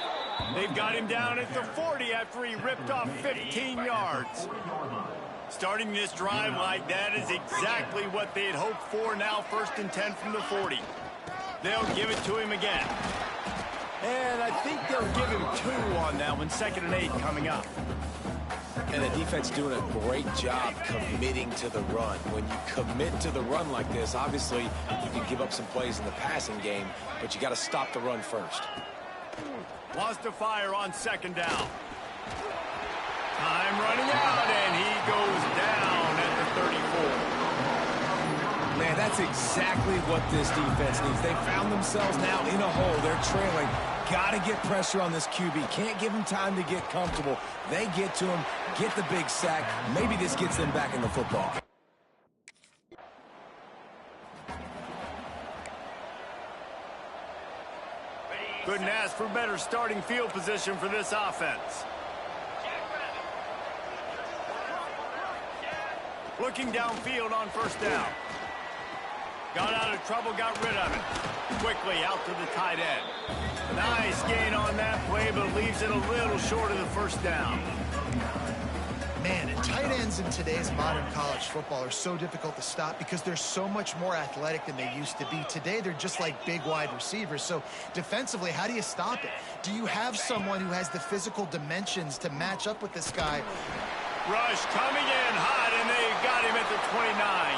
They've got him down at the 40 after he ripped off 15 yards. Starting this drive like that is exactly what they'd hoped for. Now 1st and 10 from the 40. They'll give it to him again. And I think they'll give him 2 on that one. 2nd and 8 coming up. And the defense doing a great job committing to the run. When you commit to the run like this, obviously you can give up some plays in the passing game, but you got to stop the run first. Lost to fire on 2nd down. Time running out, and he goes down at the 34. Man, that's exactly what this defense needs. They found themselves now in a hole. They're trailing. Got to get pressure on this QB. Can't give him time to get comfortable. They get to him, get the big sack. Maybe this gets them back in the football. Couldn't ask for better starting field position for this offense. Looking downfield on 1st down. Got out of trouble, got rid of it. Quickly out to the tight end. Nice gain on that play, but leaves it a little short of the 1st down. Man, and tight ends in today's modern college football are so difficult to stop because they're so much more athletic than they used to be. Today, they're just like big wide receivers. So defensively, how do you stop it? Do you have someone who has the physical dimensions to match up with this guy? Rush coming in hot, and they got him at the 29.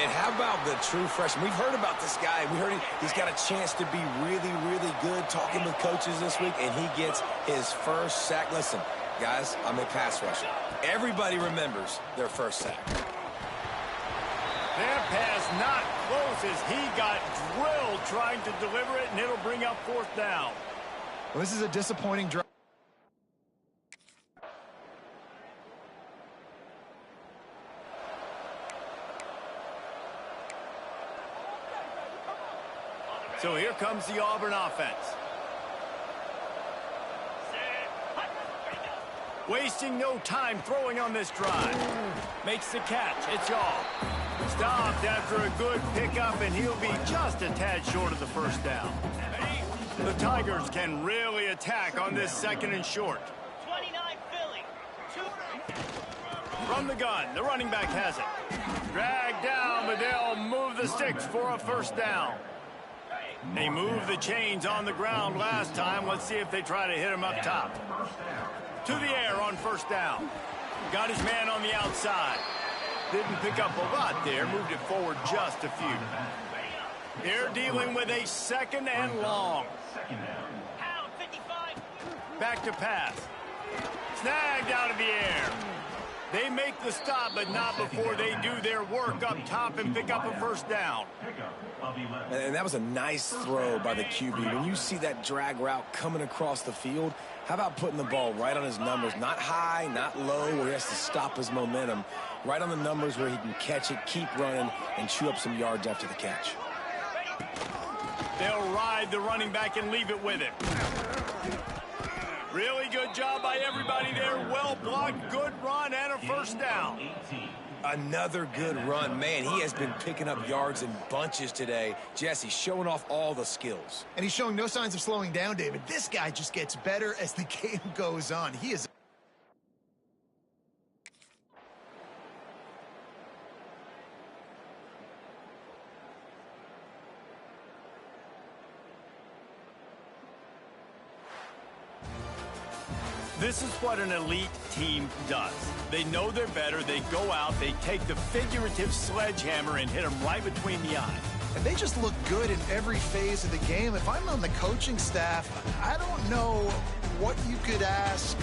And how about the true freshman? We've heard about this guy. We heard he's got a chance to be really, really good, talking with coaches this week, and he gets his 1st sack. Listen, guys, I'm a pass rusher. Everybody remembers their 1st sack. That pass not close as he got drilled trying to deliver it, and it'll bring up 4th down. Well, this is a disappointing drive. So here comes the Auburn offense. Wasting no time throwing on this drive. Makes the catch. It's off. Stopped after a good pickup, and he'll be just a tad short of the 1st down. The Tigers can really attack on this 2nd and short. 29 Philly. From the gun, the running back has it. Dragged down, but they'll move the sticks for a 1st down. They moved the chains on the ground last time. Let's see if they try to hit him up top. To the air on 1st down. Got his man on the outside. Didn't pick up a lot there. Moved it forward just a few. They're dealing with a 2nd and long. Back to pass. Snagged out of the air. They make the stop, but not before they do their work up top and pick up a 1st down. And that was a nice throw by the QB. When you see that drag route coming across the field, how about putting the ball right on his numbers? Not high, not low, where he has to stop his momentum. Right on the numbers where he can catch it, keep running, and chew up some yards after the catch. They'll ride the running back and leave it with him. Really good job by everybody there. Well blocked, good run, and a 1st down. Another good run. Man, he has been picking up yards in bunches today. Jesse showing off all the skills. And he's showing no signs of slowing down, David. This guy just gets better as the game goes on. He is... This is what an elite team does. They know they're better. They go out. They take the figurative sledgehammer and hit them right between the eyes. And they just look good in every phase of the game. If I'm on the coaching staff, I don't know what you could ask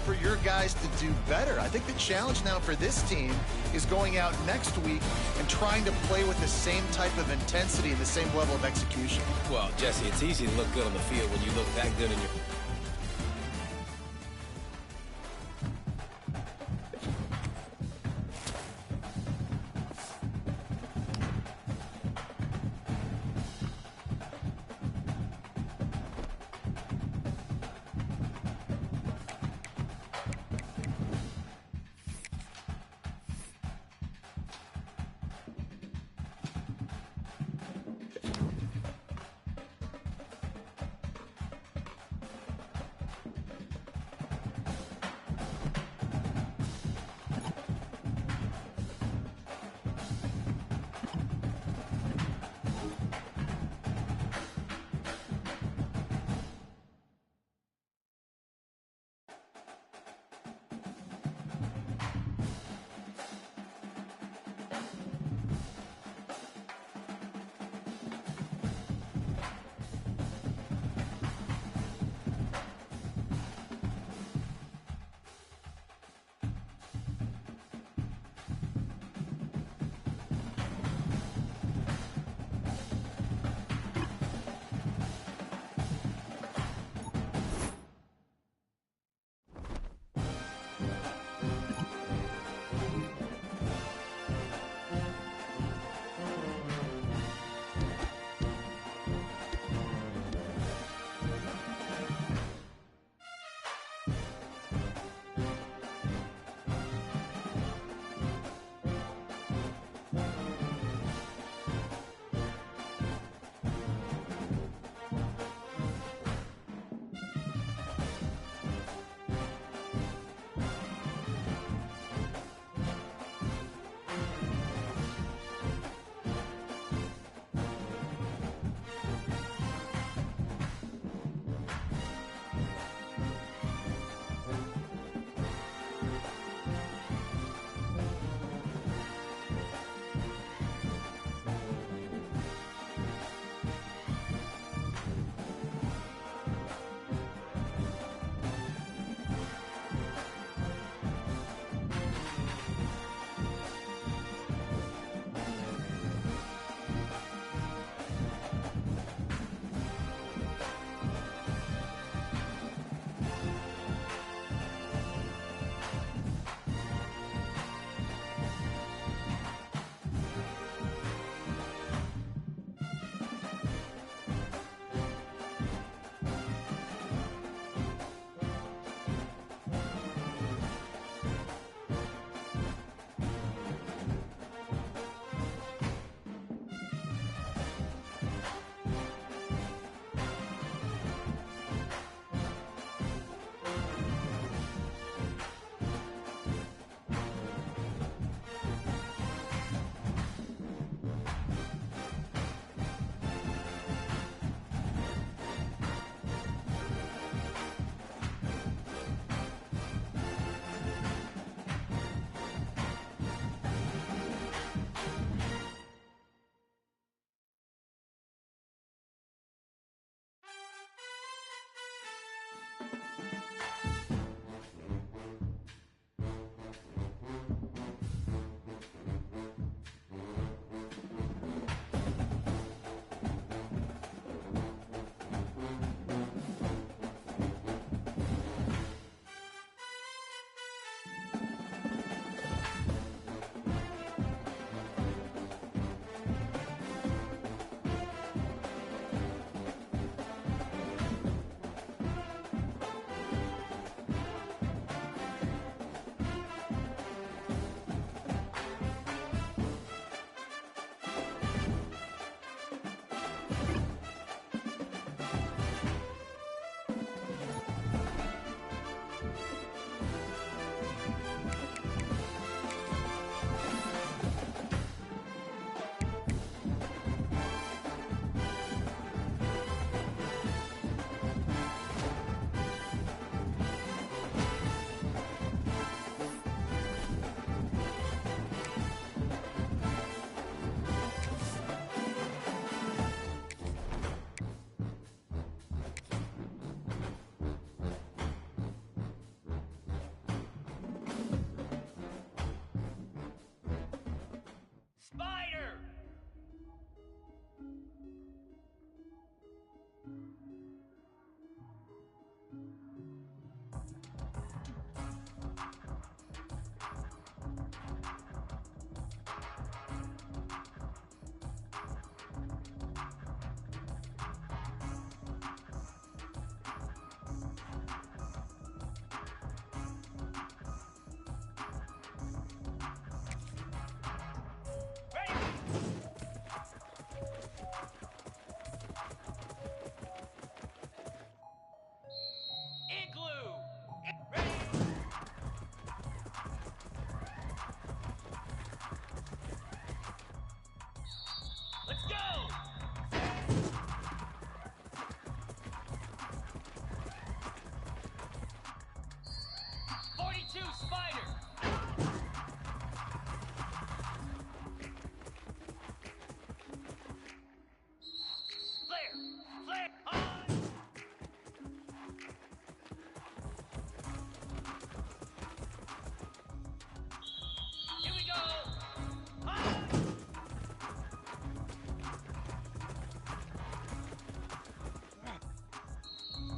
for your guys to do better. I think the challenge now for this team is going out next week and trying to play with the same type of intensity and the same level of execution. Well, Jesse, it's easy to look good on the field when you look that good in your...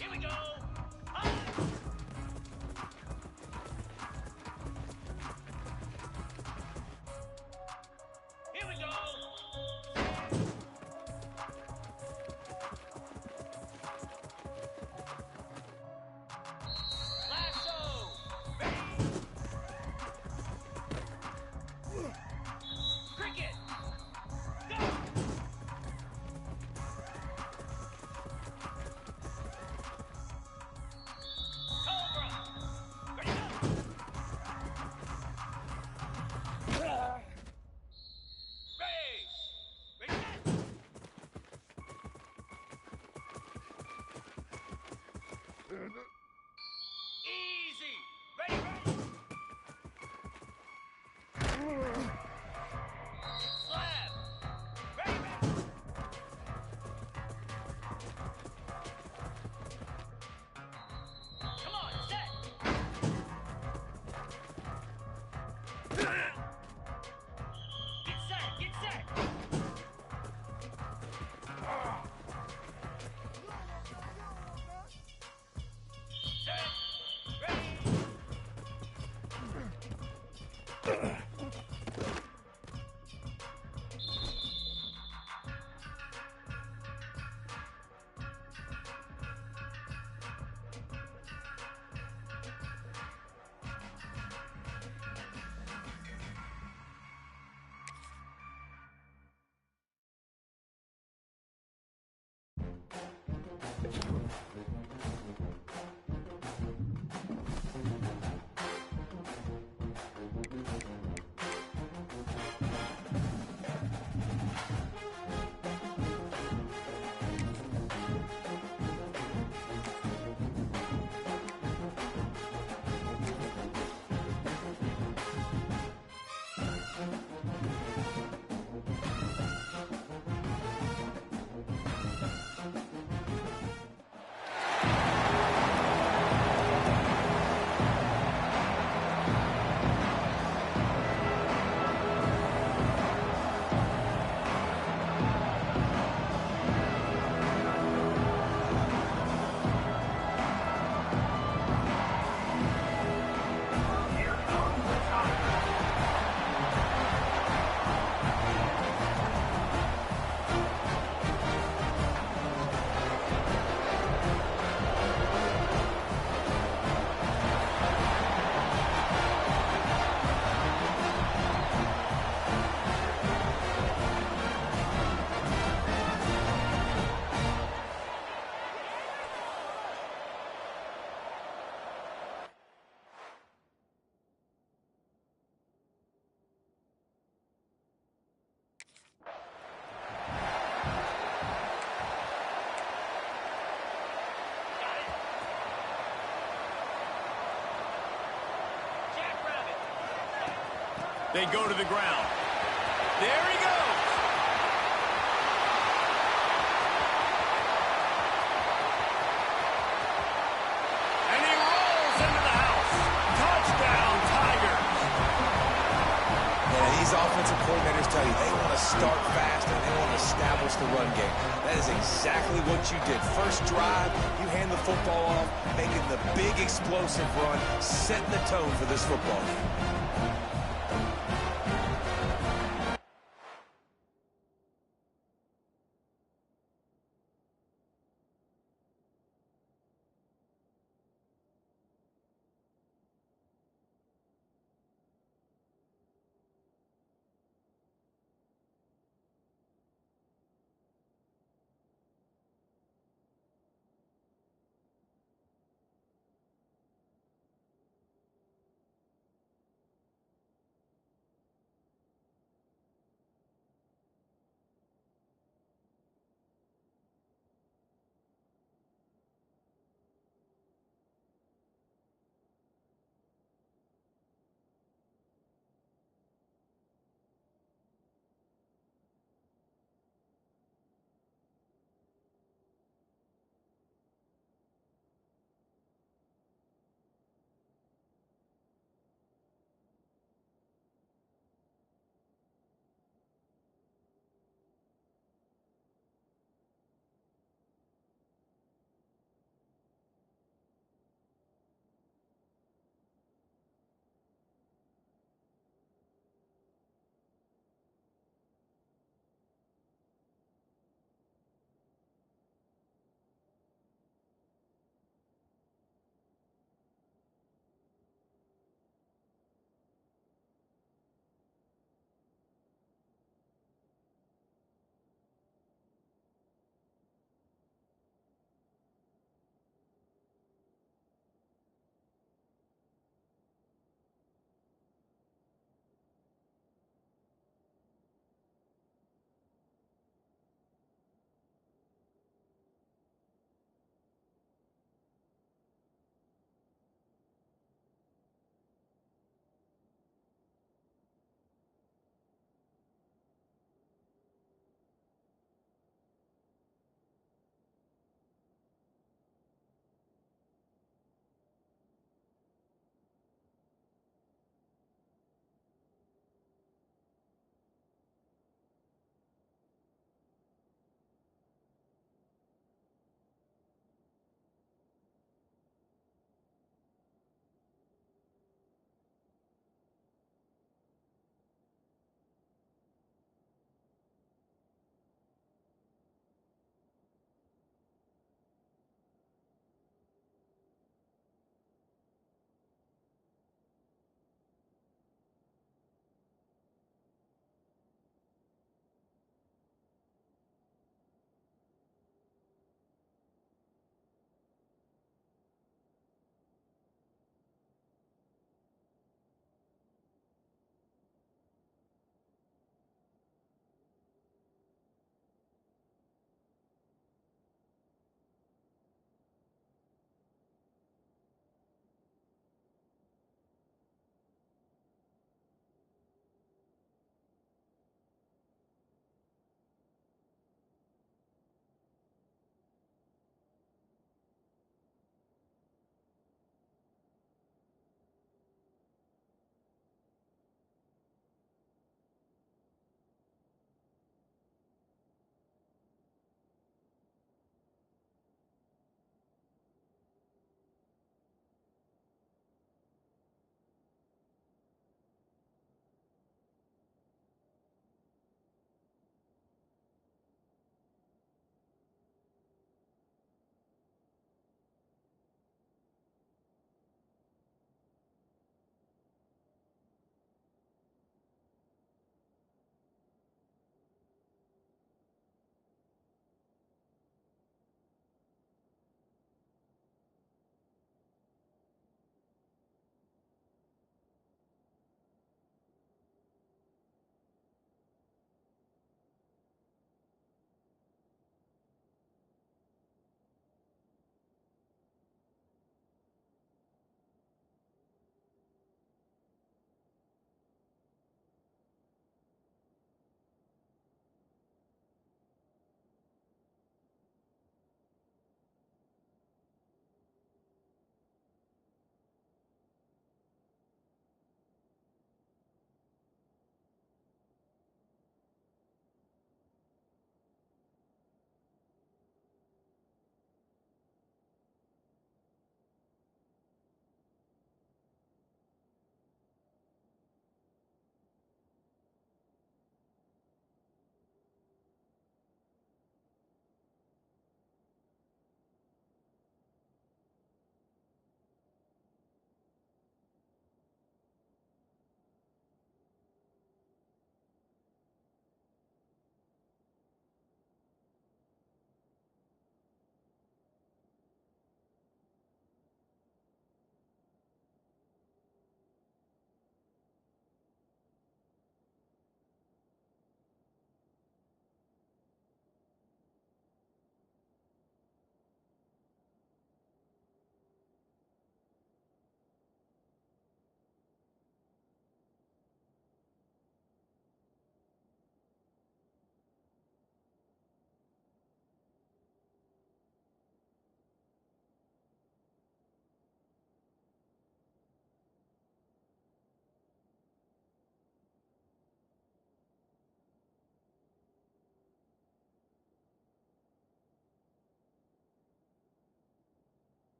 Here we go. Up. Here we go. Lasso. Ready. Cricket. Go. Cobra. Ready, go. Raise. Ready, set. Easy. Ready, ready. Slab. Ready, ready. Come on, set. Get set, get set. Set. Ready. They go to the ground. There he goes. And he rolls into the house. Touchdown, Tigers. Yeah, these offensive coordinators tell you they want to start fast and they want to establish the run game. That is exactly what you did. First drive, you hand the football off, making the big explosive run, setting the tone for this football game.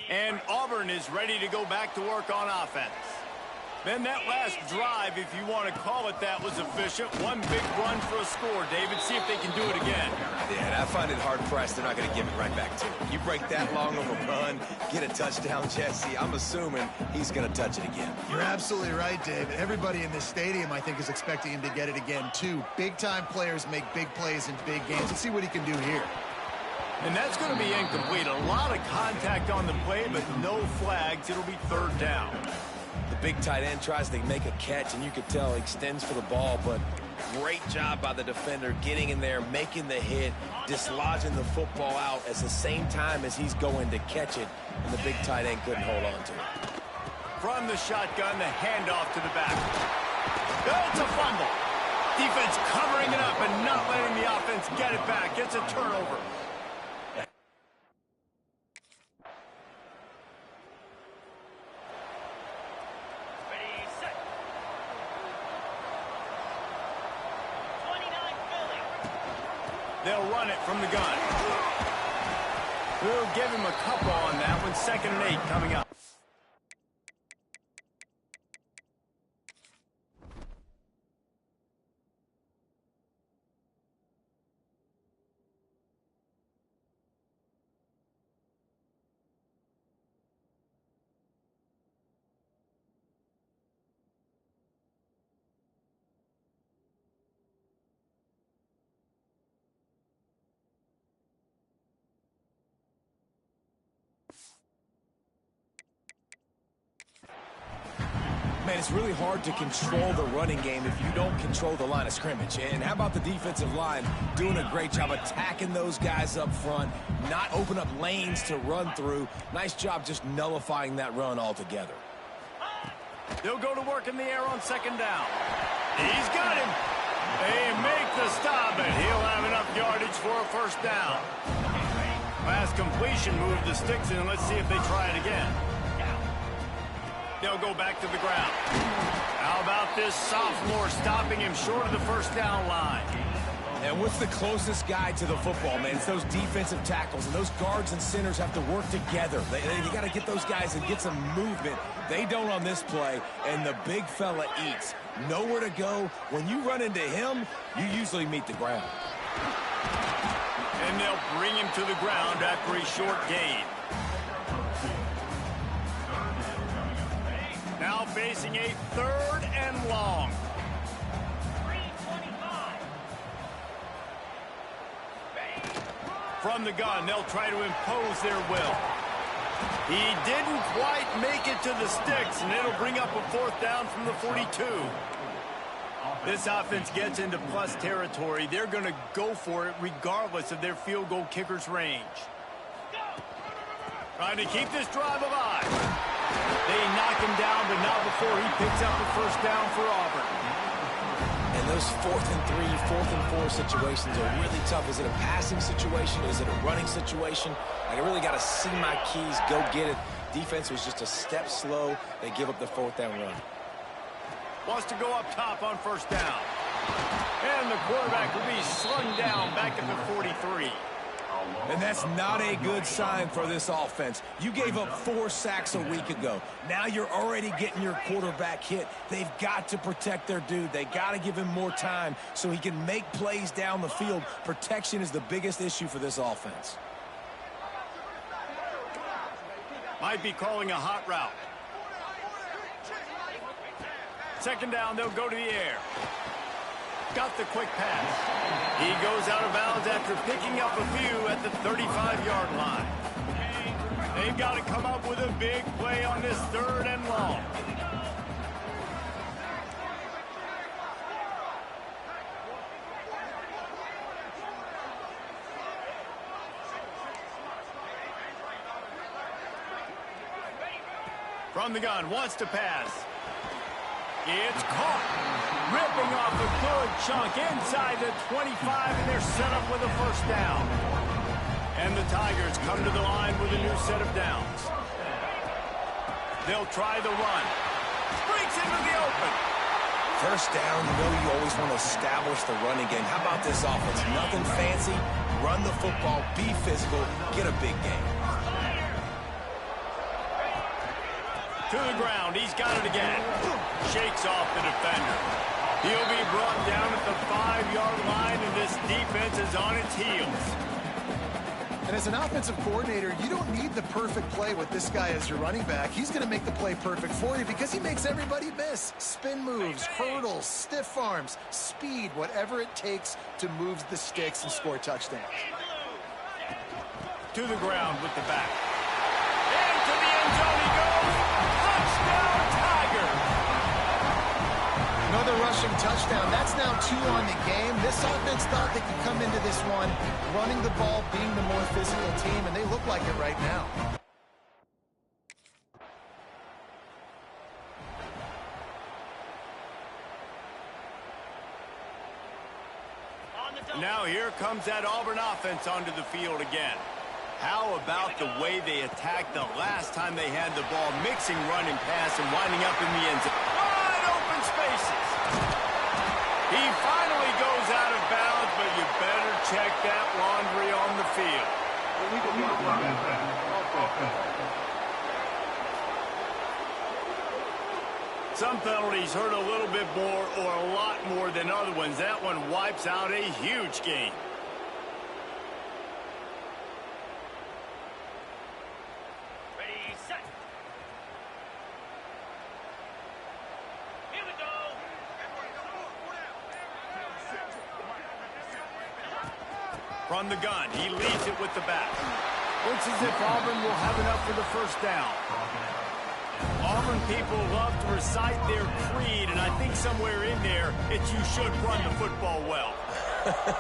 And Auburn is ready to go back to work on offense. Then that last drive, if you want to call it that, was efficient. One big run for a score, David. See if they can do it again. Yeah, and I find it hard-pressed they're not going to give it right back to him. You break that long of a run, get a touchdown, Jesse, I'm assuming he's going to touch it again. You're absolutely right, David. Everybody in this stadium, I think, is expecting him to get it again, too. Big-time players make big plays in big games. Let's see what he can do here. And that's going to be incomplete. A lot of contact on the play, but no flags. It'll be third down. The big tight end tries to make a catch, and you could tell he extends for the ball, but great job by the defender getting in there, making the hit, dislodging the football out at the same time as he's going to catch it, and the big tight end couldn't hold on to it. From the shotgun, the handoff to the back. Oh, it's a fumble. Defense covering it up and not letting the offense get it back. It's a turnover. They'll run it from the gun. We'll give him a couple on that one. 2nd and 8 coming up. Man, it's really hard to control the running game if you don't control the line of scrimmage. And how about the defensive line doing a great job attacking those guys up front, not open up lanes to run through. Nice job just nullifying that run altogether. They'll go to work in the air on 2nd down. He's got him. They make the stop, and he'll have enough yardage for a 1st down. Last completion moved the sticks in. Let's see if they try it again. They'll go back to the ground. How about this sophomore stopping him short of the 1st down line? And what's the closest guy to the football, man? It's those defensive tackles, and those guards and centers have to work together. They got to get those guys and get some movement. They don't on this play, and the big fella eats. Nowhere to go. When you run into him, you usually meet the ground. And they'll bring him to the ground after a short gain. Now facing a 3rd and long. From the gun, they'll try to impose their will. He didn't quite make it to the sticks, and it'll bring up a 4th down from the 42. This offense gets into plus territory. They're going to go for it regardless of their field goal kicker's range. Trying to keep this drive alive. They knock him down, but not before he picks up the 1st down for Auburn. And those 4th and 3, 4th and 4 situations are really tough. Is it a passing situation? Is it a running situation? I really got to see my keys, go get it. Defense was just a step slow. They give up the 4th down run. Wants to go up top on 1st down. And the quarterback will be slung down back at the 43. And that's not a good sign for this offense. You gave up 4 sacks a week ago. Now you're already getting your quarterback hit. They've got to protect their dude. They got to give him more time so he can make plays down the field. Protection is the biggest issue for this offense. Might be calling a hot route. 2nd down, they'll go to the air. Got the quick pass. He goes out of bounds after picking up a few at the 35-yard line. They've got to come up with a big play on this 3rd and long. From the gun, wants to pass. It's caught. Ripping off a good chunk inside the 25, and they're set up with a 1st down. And the Tigers come to the line with a new set of downs. They'll try the run. Breaks into the open. 1st down, you always want to establish the running game. How about this offense? Nothing fancy. Run the football, be physical, get a big game. To the ground. He's got it again. Shakes off the defender. He'll be brought down at the 5-yard line, and this defense is on its heels. And as an offensive coordinator, you don't need the perfect play with this guy as your running back. He's going to make the play perfect for you because he makes everybody miss. Spin moves, hurdles, stiff arms, speed, whatever it takes to move the sticks and score touchdowns. To the ground with the back. Into the end zone he goes. Touchdown, Tigers! Another rushing touchdown. That's now 2 on the game. This offense thought they could come into this one running the ball, being the more physical team, and they look like it right now. Now here comes that Auburn offense onto the field again. How about the way they attacked the last time they had the ball, mixing run and pass and winding up in the end zone. Wide open spaces. He finally goes out of bounds, but you better check that laundry on the field. Some penalties hurt a little bit more or a lot more than other ones. That one wipes out a huge game. Ready, set. Here we go. From the gun, he leads it with the back. Looks as if Auburn will have enough for the first down. Auburn people love to recite their creed, and I think somewhere in there, it's you should run the football well.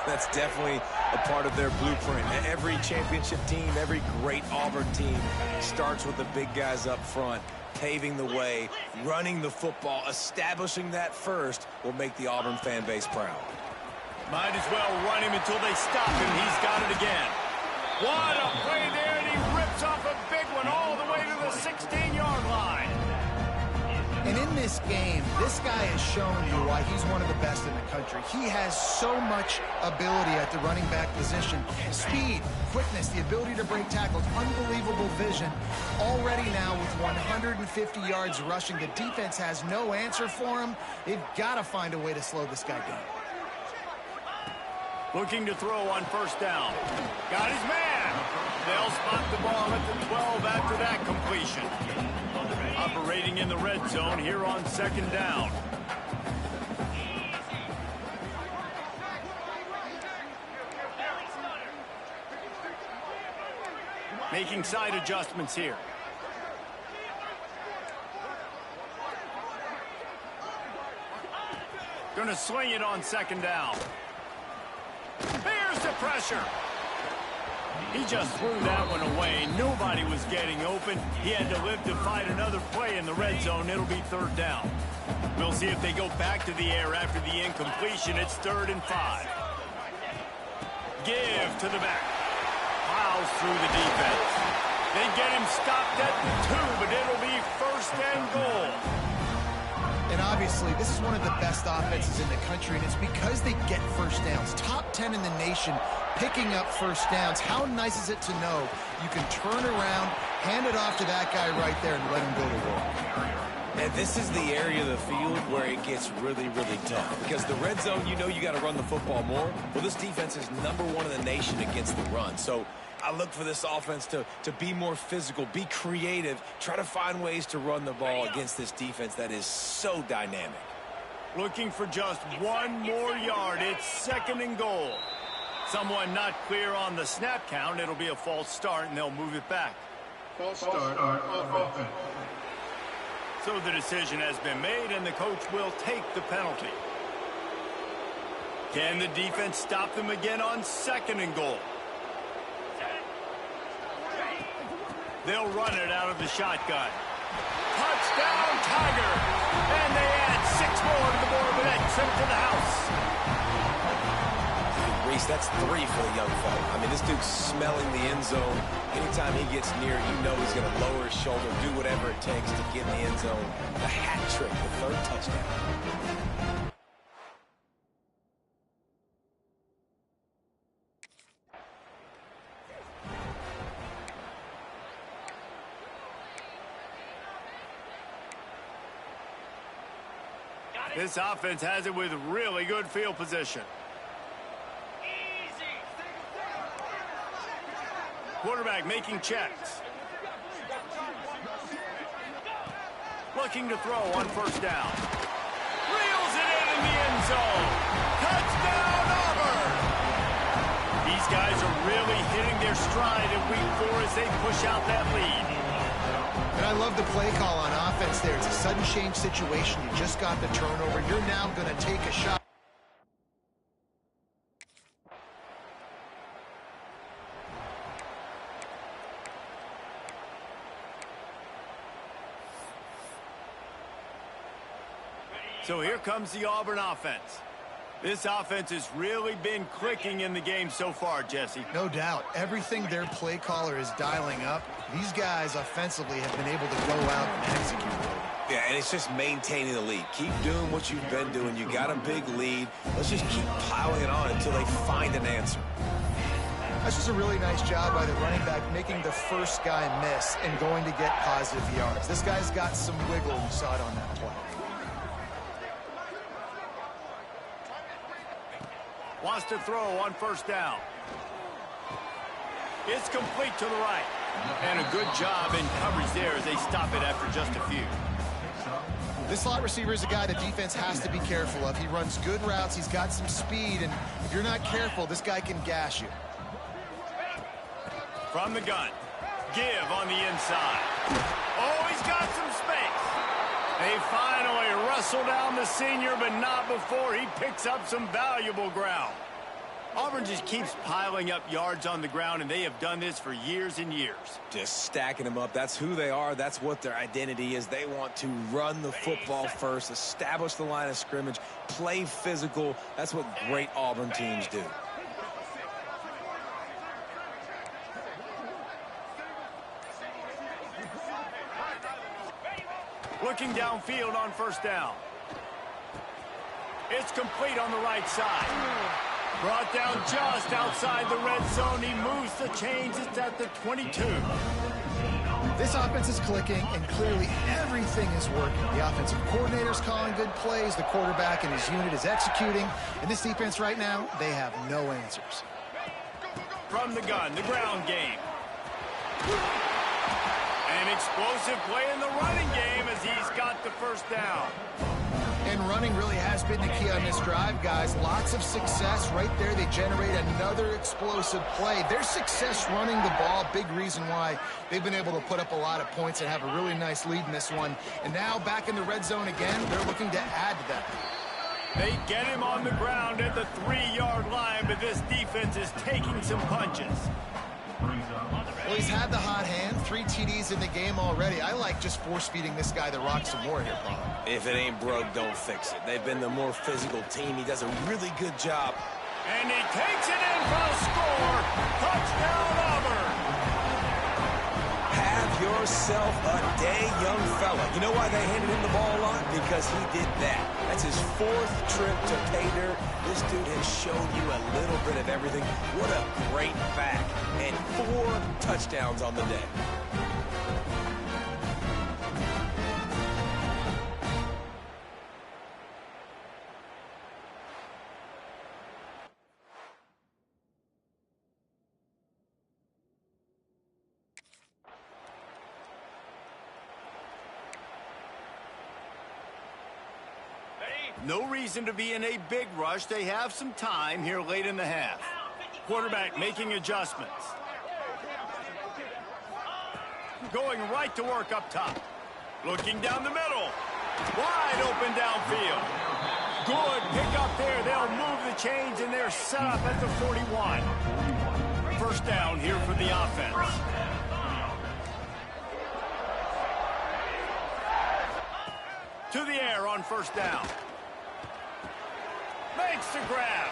That's definitely a part of their blueprint. Every championship team, every great Auburn team starts with the big guys up front, paving the way, running the football, establishing that first will make the Auburn fan base proud. Might as well run him until they stop him. He's got it again. What a play there, and he rips off a big one all the way to the 16-yard line. And in this game, this guy has shown you why he's one of the best in the country. He has so much ability at the running back position. Speed, quickness, the ability to break tackles, unbelievable vision. Already now with 150 yards rushing, the defense has no answer for him. They've got to find a way to slow this guy down. Looking to throw on first down. Got his man. They'll spot the ball at the 12 after that completion. Operating in the red zone here on second down. Making side adjustments here. Gonna swing it on second down. Here's the pressure. He just threw that one away. Nobody was getting open. He had to live to fight another play in the red zone. It'll be third down. We'll see if they go back to the air after the incompletion. It's 3rd and 5. Give to the back. Plows through the defense. They get him stopped at the 2, but it'll be 1st and goal. And obviously, this is one of the best offenses in the country, and it's because they get first downs. Top 10 in the nation picking up first downs. How nice is it to know you can turn around, hand it off to that guy right there, and let him go to work. And this is the area of the field where it gets really, really tough. Because the red zone, you know you got to run the football more. Well, this defense is #1 in the nation against the run. So I look for this offense to be more physical, be creative, try to find ways to run the ball against this defense that is so dynamic. Looking for just 1 more yard. It's 2nd and goal. Someone not clear on the snap count. It'll be a false start, and they'll move it back. False start on offense. So the decision has been made, and the coach will take the penalty. Can the defense stop them again on 2nd and goal? They'll run it out of the shotgun. Touchdown, Tiger! And they add 6 more to the board, but that sent to the house. Reese, that's 3 for the young fella. I mean, this dude's smelling the end zone. Anytime he gets near, you know he's going to lower his shoulder, do whatever it takes to get in the end zone. The hat trick, the 3rd touchdown. This offense has it with really good field position. Easy. Quarterback making checks. Looking to throw on first down. Reels it in the end zone. Touchdown, Auburn! These guys are really hitting their stride in week 4 as they push out that lead. And I love the play call on offense there. It's a sudden change situation. You just got the turnover. You're now going to take a shot. So here comes the Auburn offense. This offense has really been clicking in the game so far, Jesse. No doubt. Everything their play caller is dialing up, these guys offensively have been able to go out and execute. Yeah, and it's just maintaining the lead. Keep doing what you've been doing. You got a big lead. Let's just keep piling it on until they find an answer. That's just a really nice job by the running back making the first guy miss and going to get positive yards. This guy's got some wiggle. You saw it on that play. Wants to throw on first down. It's complete to the right. And a good job in coverage there as they stop it after just a few. This slot receiver is a guy the defense has to be careful of. He runs good routes. He's got some speed. And if you're not careful, this guy can gash you. From the gun. Give on the inside. Oh, he's got some space. They finally wrestle down the senior, but not before he picks up some valuable ground. Auburn just keeps piling up yards on the ground, and they have done this for years and years. Just stacking them up. That's who they are. That's what their identity is. They want to run the football first, establish the line of scrimmage, play physical. That's what great Auburn teams do. Looking downfield on first down. It's complete on the right side. Brought down just outside the red zone. He moves the chains. It's at the 22. This offense is clicking, and clearly everything is working. The offensive coordinator's calling good plays. The quarterback and his unit is executing. And this defense right now, they have no answers. From the gun, the ground game. An explosive play in the running game as he's got the first down. And running really has been the key on this drive, guys. Lots of success right there. They generate another explosive play. Their success running the ball, big reason why they've been able to put up a lot of points and have a really nice lead in this one. And now back in the red zone again, they're looking to add to that. They get him on the ground at the 3-yard line, but this defense is taking some punches. Well, he's had the hot hand, 3 TDs in the game already. I like just force-feeding this guy the rock some more here, Bob. If it ain't broke, don't fix it. They've been the more physical team. He does a really good job. And he takes it in for a score. Touchdown, Auburn. Have yourself a day, young fella. You know why they handed him the ball a lot? Because he did that. That's his 4th trip to pay dirt. This dude has shown you a little bit of everything. What a great back. And 4 touchdowns on the day. No reason to be in a big rush. They have some time here late in the half. Quarterback making adjustments. Going right to work up top. Looking down the middle. Wide open downfield. Good pick up there. They'll move the chains, and they're set up at the 41. First down here for the offense. To the air on first down. Makes the grab.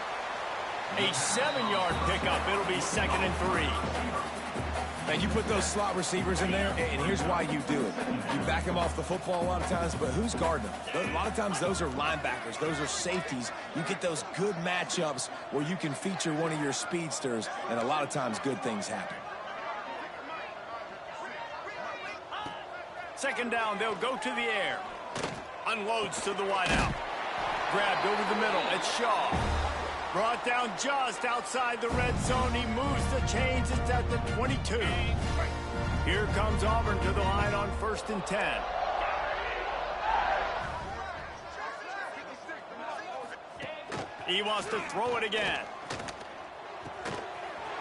A 7-yard pickup. It'll be 2nd and 3. And you put those slot receivers in there, and here's why you do it. You back them off the football a lot of times, but who's guarding them? A lot of times those are linebackers. Those are safeties. You get those good matchups where you can feature one of your speedsters, and a lot of times good things happen. 2nd down, they'll go to the air. Unloads to the wideout. Grabbed over the middle. It's Shaw. Brought down just outside the red zone. He moves the chains. It's at the 22. Here comes Auburn to the line on 1st and 10. He wants to throw it again.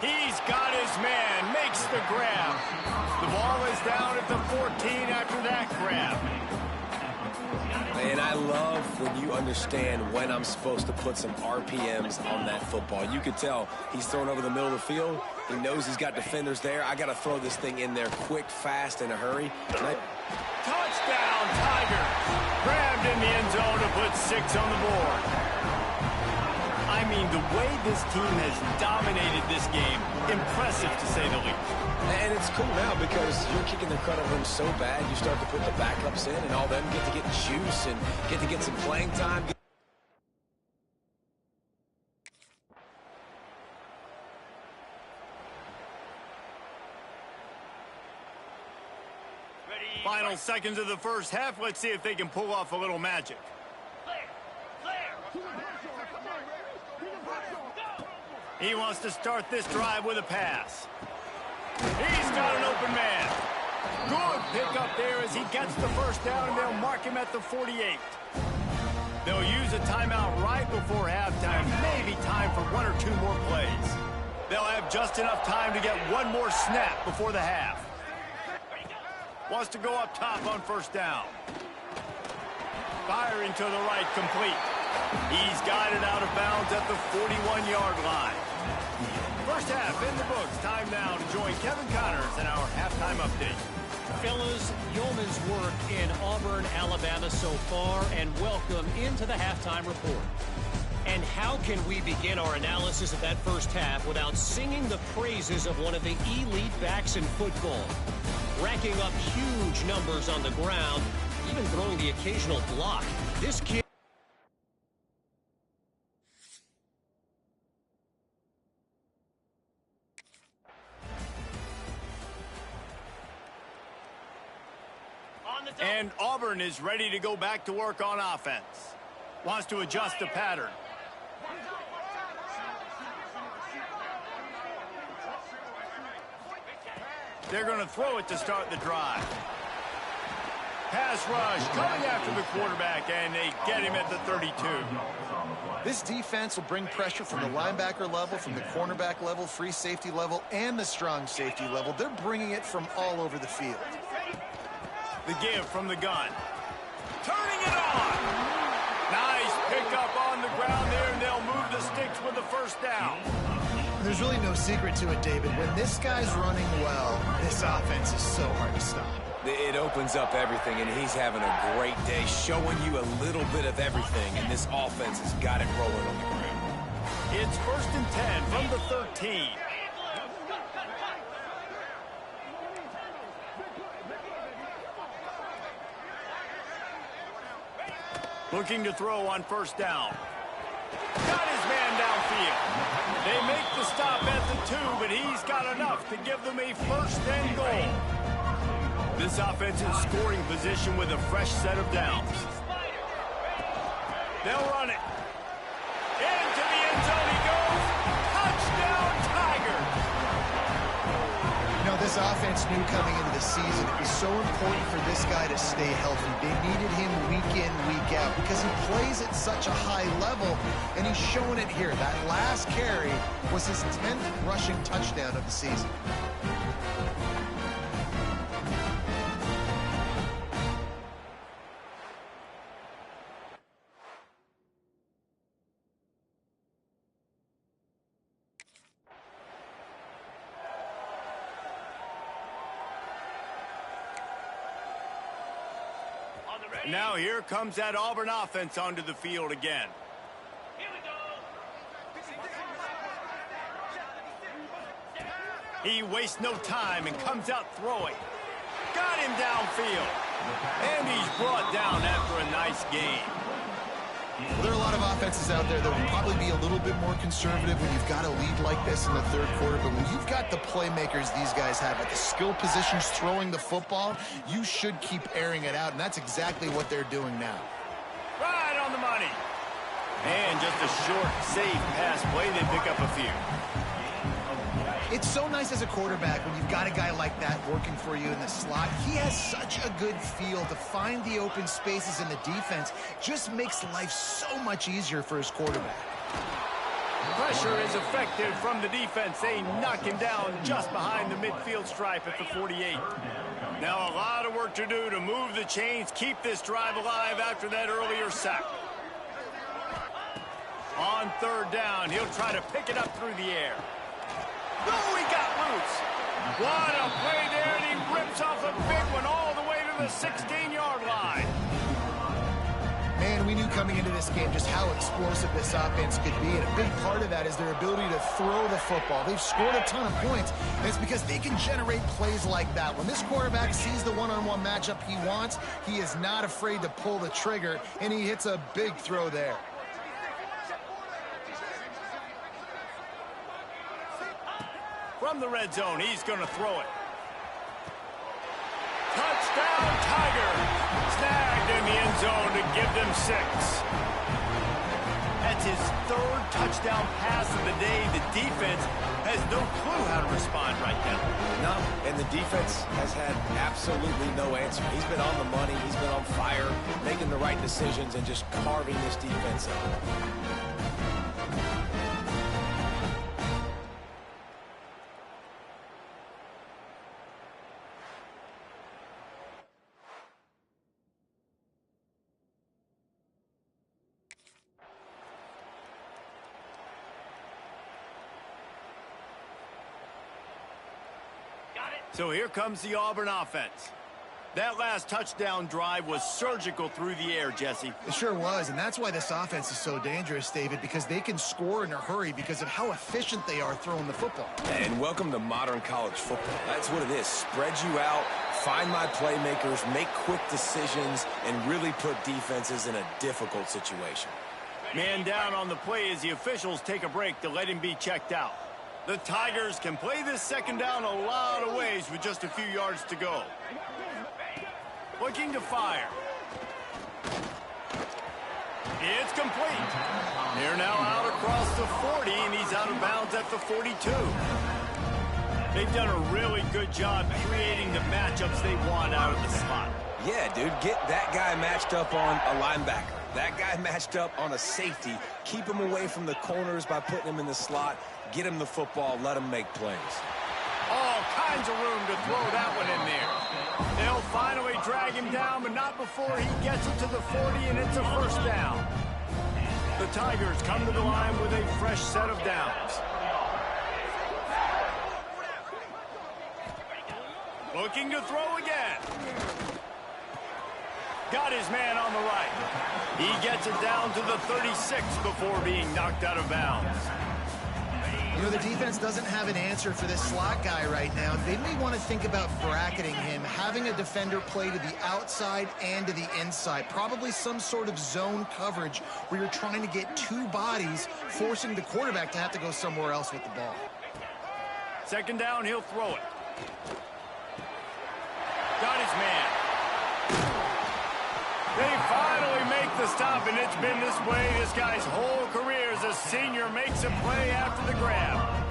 He's got his man. Makes the grab. The ball is down at the 14 after that grab. And I love when you understand when I'm supposed to put some RPMs on that football. You could tell he's throwing over the middle of the field. He knows he's got defenders there. I got to throw this thing in there quick, fast, in a hurry. Touchdown, Tigers. Grabbed in the end zone to put 6 on the board. I mean, the way this team has dominated this game, impressive to say the least. And it's cool now because you're kicking their credit room so bad, you start to put the backups in, and all them get to get juice and get to get some playing time. Final seconds of the first half. Let's see if they can pull off a little magic. He wants to start this drive with a pass. He's got an open man. Good pickup there as he gets the first down, and they'll mark him at the 48. They'll use a timeout right before halftime. Maybe time for 1 or 2 more plays. They'll have just enough time to get one more snap before the half. Wants to go up top on first down. Firing to the right, complete. He's got it out of bounds at the 41-yard line. First half in the books. Time now to join Kevin Connors in our halftime update. Fellas, yeoman's work in Auburn, Alabama so far, and welcome into the halftime report. And how can we begin our analysis of that first half without singing the praises of one of the elite backs in football? Racking up huge numbers on the ground, even throwing the occasional block. This kid... And Auburn is ready to go back to work on offense. Wants to adjust the pattern. They're going to throw it to start the drive. Pass rush coming after the quarterback, and they get him at the 32. This defense will bring pressure from the linebacker level, from the cornerback level, free safety level, and the strong safety level. They're bringing it from all over the field. The give from the gun. Turning it on. Nice pickup on the ground there, and they'll move the sticks with the first down. There's really no secret to it, David. When this guy's running well, this offense is so hard to stop. It opens up everything, and he's having a great day, showing you a little bit of everything, and this offense has got it rolling on the ground. It's 1st and 10 from the 13. Looking to throw on first down. Got his man downfield. They make the stop at the 2, but he's got enough to give them a 1st and goal. This offense in scoring position with a fresh set of downs. They'll run it. Into the end zone he goes. Touchdown, Tigers. You know, this offense knew coming into the season it was so important for this guy to stay healthy. They needed him week in, week out because he plays at such a high level, and he's showing it here. That last carry was his 10th rushing touchdown of the season. Now here comes that Auburn offense onto the field again. Here we go. He wastes no time and comes out throwing. Got him downfield. And he's brought down after a nice game. Well, there are a lot of offenses out there that will probably be a little bit more conservative when you've got a lead like this in the third quarter. But when you've got the playmakers these guys have at the skill positions throwing the football, you should keep airing it out. And that's exactly what they're doing now. Right on the money. And just a short, safe pass play. They pick up a few. It's so nice as a quarterback when you've got a guy like that working for you in the slot. He has such a good feel to find the open spaces in the defense. Just makes life so much easier for his quarterback. Pressure is effective from the defense. They knock him down just behind the midfield stripe at the 48. Now a lot of work to do to move the chains, keep this drive alive after that earlier sack. On third down, he'll try to pick it up through the air. Oh, he got loose. What a play there, and he rips off a big one all the way to the 16-yard line. Man, we knew coming into this game just how explosive this offense could be, and a big part of that is their ability to throw the football. They've scored a ton of points, and it's because they can generate plays like that. When this quarterback sees the one-on-one matchup he wants, he is not afraid to pull the trigger, and he hits a big throw there. From the red zone, he's going to throw it. Touchdown, Tiger! Snagged in the end zone to give them 6. That's his 3rd touchdown pass of the day. The defense has no clue how to respond right now. No, and the defense has had absolutely no answer. He's been on the money. He's been on fire, making the right decisions and just carving this defense up. So here comes the Auburn offense. That last touchdown drive was surgical through the air, Jesse. It sure was, and that's why this offense is so dangerous, David, because they can score in a hurry because of how efficient they are throwing the football. And welcome to modern college football. That's what it is. Spread you out, find my playmakers, make quick decisions, and really put defenses in a difficult situation. Man down on the play as the officials take a break to let him be checked out. The Tigers can play this second down a lot of ways with just a few yards to go. Looking to fire. It's complete. They're now out across the 40, and he's out of bounds at the 42. They've done a really good job creating the matchups they want out of the slot. Yeah, dude, get that guy matched up on a linebacker. That guy matched up on a safety. Keep him away from the corners by putting him in the slot. Get him the football, let him make plays. All kinds of room to throw that one in there. They'll finally drag him down, but not before he gets it to the 40, and it's a first down. The Tigers come to the line with a fresh set of downs. Looking to throw again. Got his man on the right. He gets it down to the 36 before being knocked out of bounds. You know, the defense doesn't have an answer for this slot guy right now. They may want to think about bracketing him, having a defender play to the outside and to the inside. Probably some sort of zone coverage where you're trying to get 2 bodies, forcing the quarterback to have to go somewhere else with the ball. Second down, he'll throw it. Got his man. They finally make the stop, and it's been this way this guy's whole career as a senior makes a play after the grab.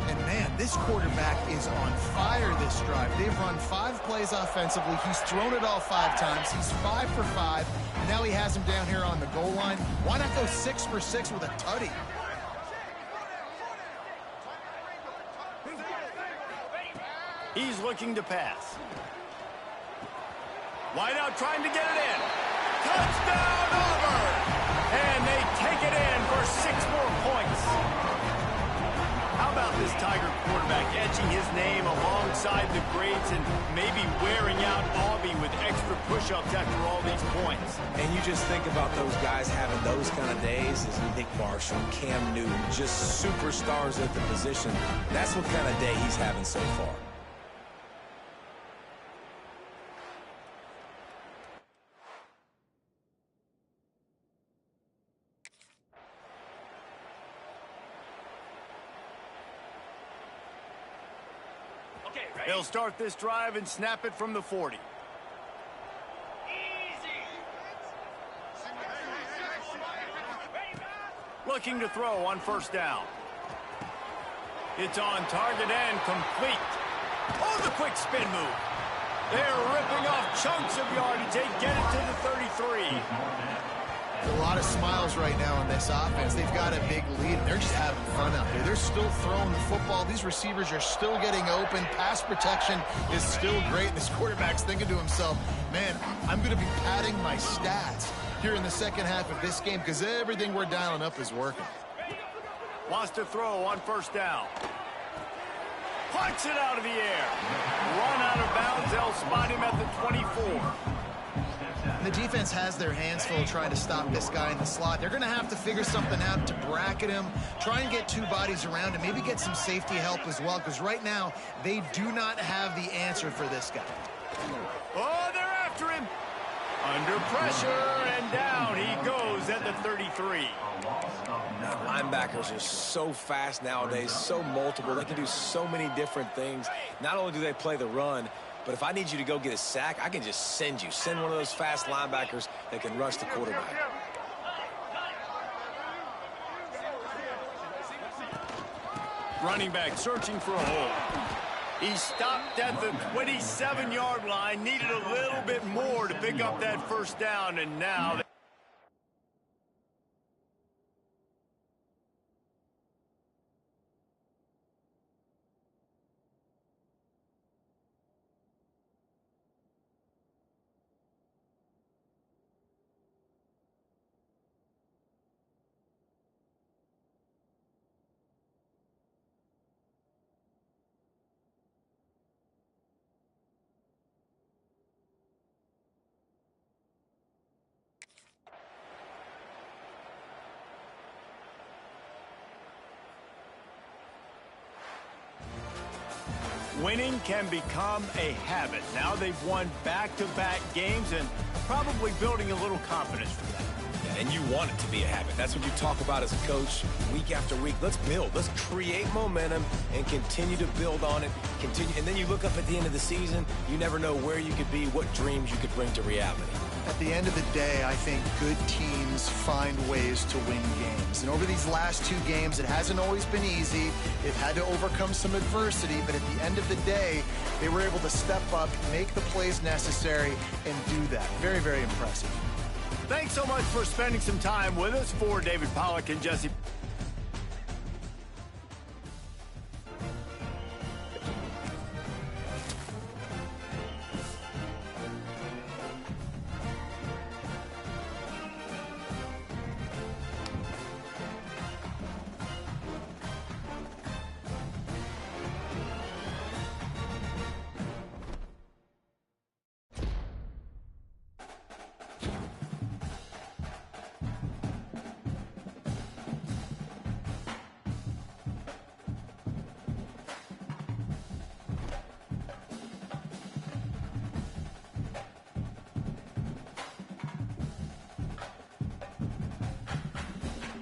And man, this quarterback is on fire this drive. They've run 5 plays offensively. He's thrown it all 5 times. He's 5 for 5. And now he has him down here on the goal line. Why not go 6 for 6 with a tutty? He's looking to pass. Wide out trying to get it in. Touchdown, Auburn! And they take it in for 6 more points. How about this Tiger quarterback etching his name alongside the greats and maybe wearing out Aubie with extra push-ups after all these points? And you just think about those guys having those kind of days as Nick Marshall, Cam Newton, just superstars at the position. That's what kind of day he's having so far. They'll start this drive and snap it from the 40. Looking to throw on first down. It's on target and complete. Oh, the quick spin move. They're ripping off chunks of yardage. They get it to the 33. A lot of smiles right now on this offense. They've got a big lead, and they're just having fun out there. They're still throwing the football. These receivers are still getting open. Pass protection is still great. This quarterback's thinking to himself, man, I'm going to be padding my stats here in the second half of this game because everything we're dialing up is working. Wants to throw on first down. Punts it out of the air. Run out of bounds. They'll spot him at the 24. The defense has their hands full trying to stop this guy in the slot. They're going to have to figure something out to bracket him, try and get two bodies around him, maybe get some safety help as well, because right now they do not have the answer for this guy. Oh, they're after him. Under pressure, and down he goes at the 33. Linebackers are so fast nowadays, so multiple. They can do so many different things. Not only do they play the run, but if I need you to go get a sack, I can just send you. Send one of those fast linebackers that can rush the quarterback. Running back searching for a hole. He stopped at the 27-yard line, needed a little bit more to pick up that first down, and now... Winning can become a habit. Now they've won back-to-back games and probably building a little confidence for them. Yeah, and you want it to be a habit. That's what you talk about as a coach week after week. Let's build. Let's create momentum and continue to build on it. Continue, and then you look up at the end of the season, you never know where you could be, what dreams you could bring to reality. At the end of the day, I think good teams find ways to win games. And over these last two games, it hasn't always been easy. They've had to overcome some adversity, but at the end of the day, they were able to step up, make the plays necessary, and do that. Very, very impressive. Thanks so much for spending some time with us. For David Pollack and Jesse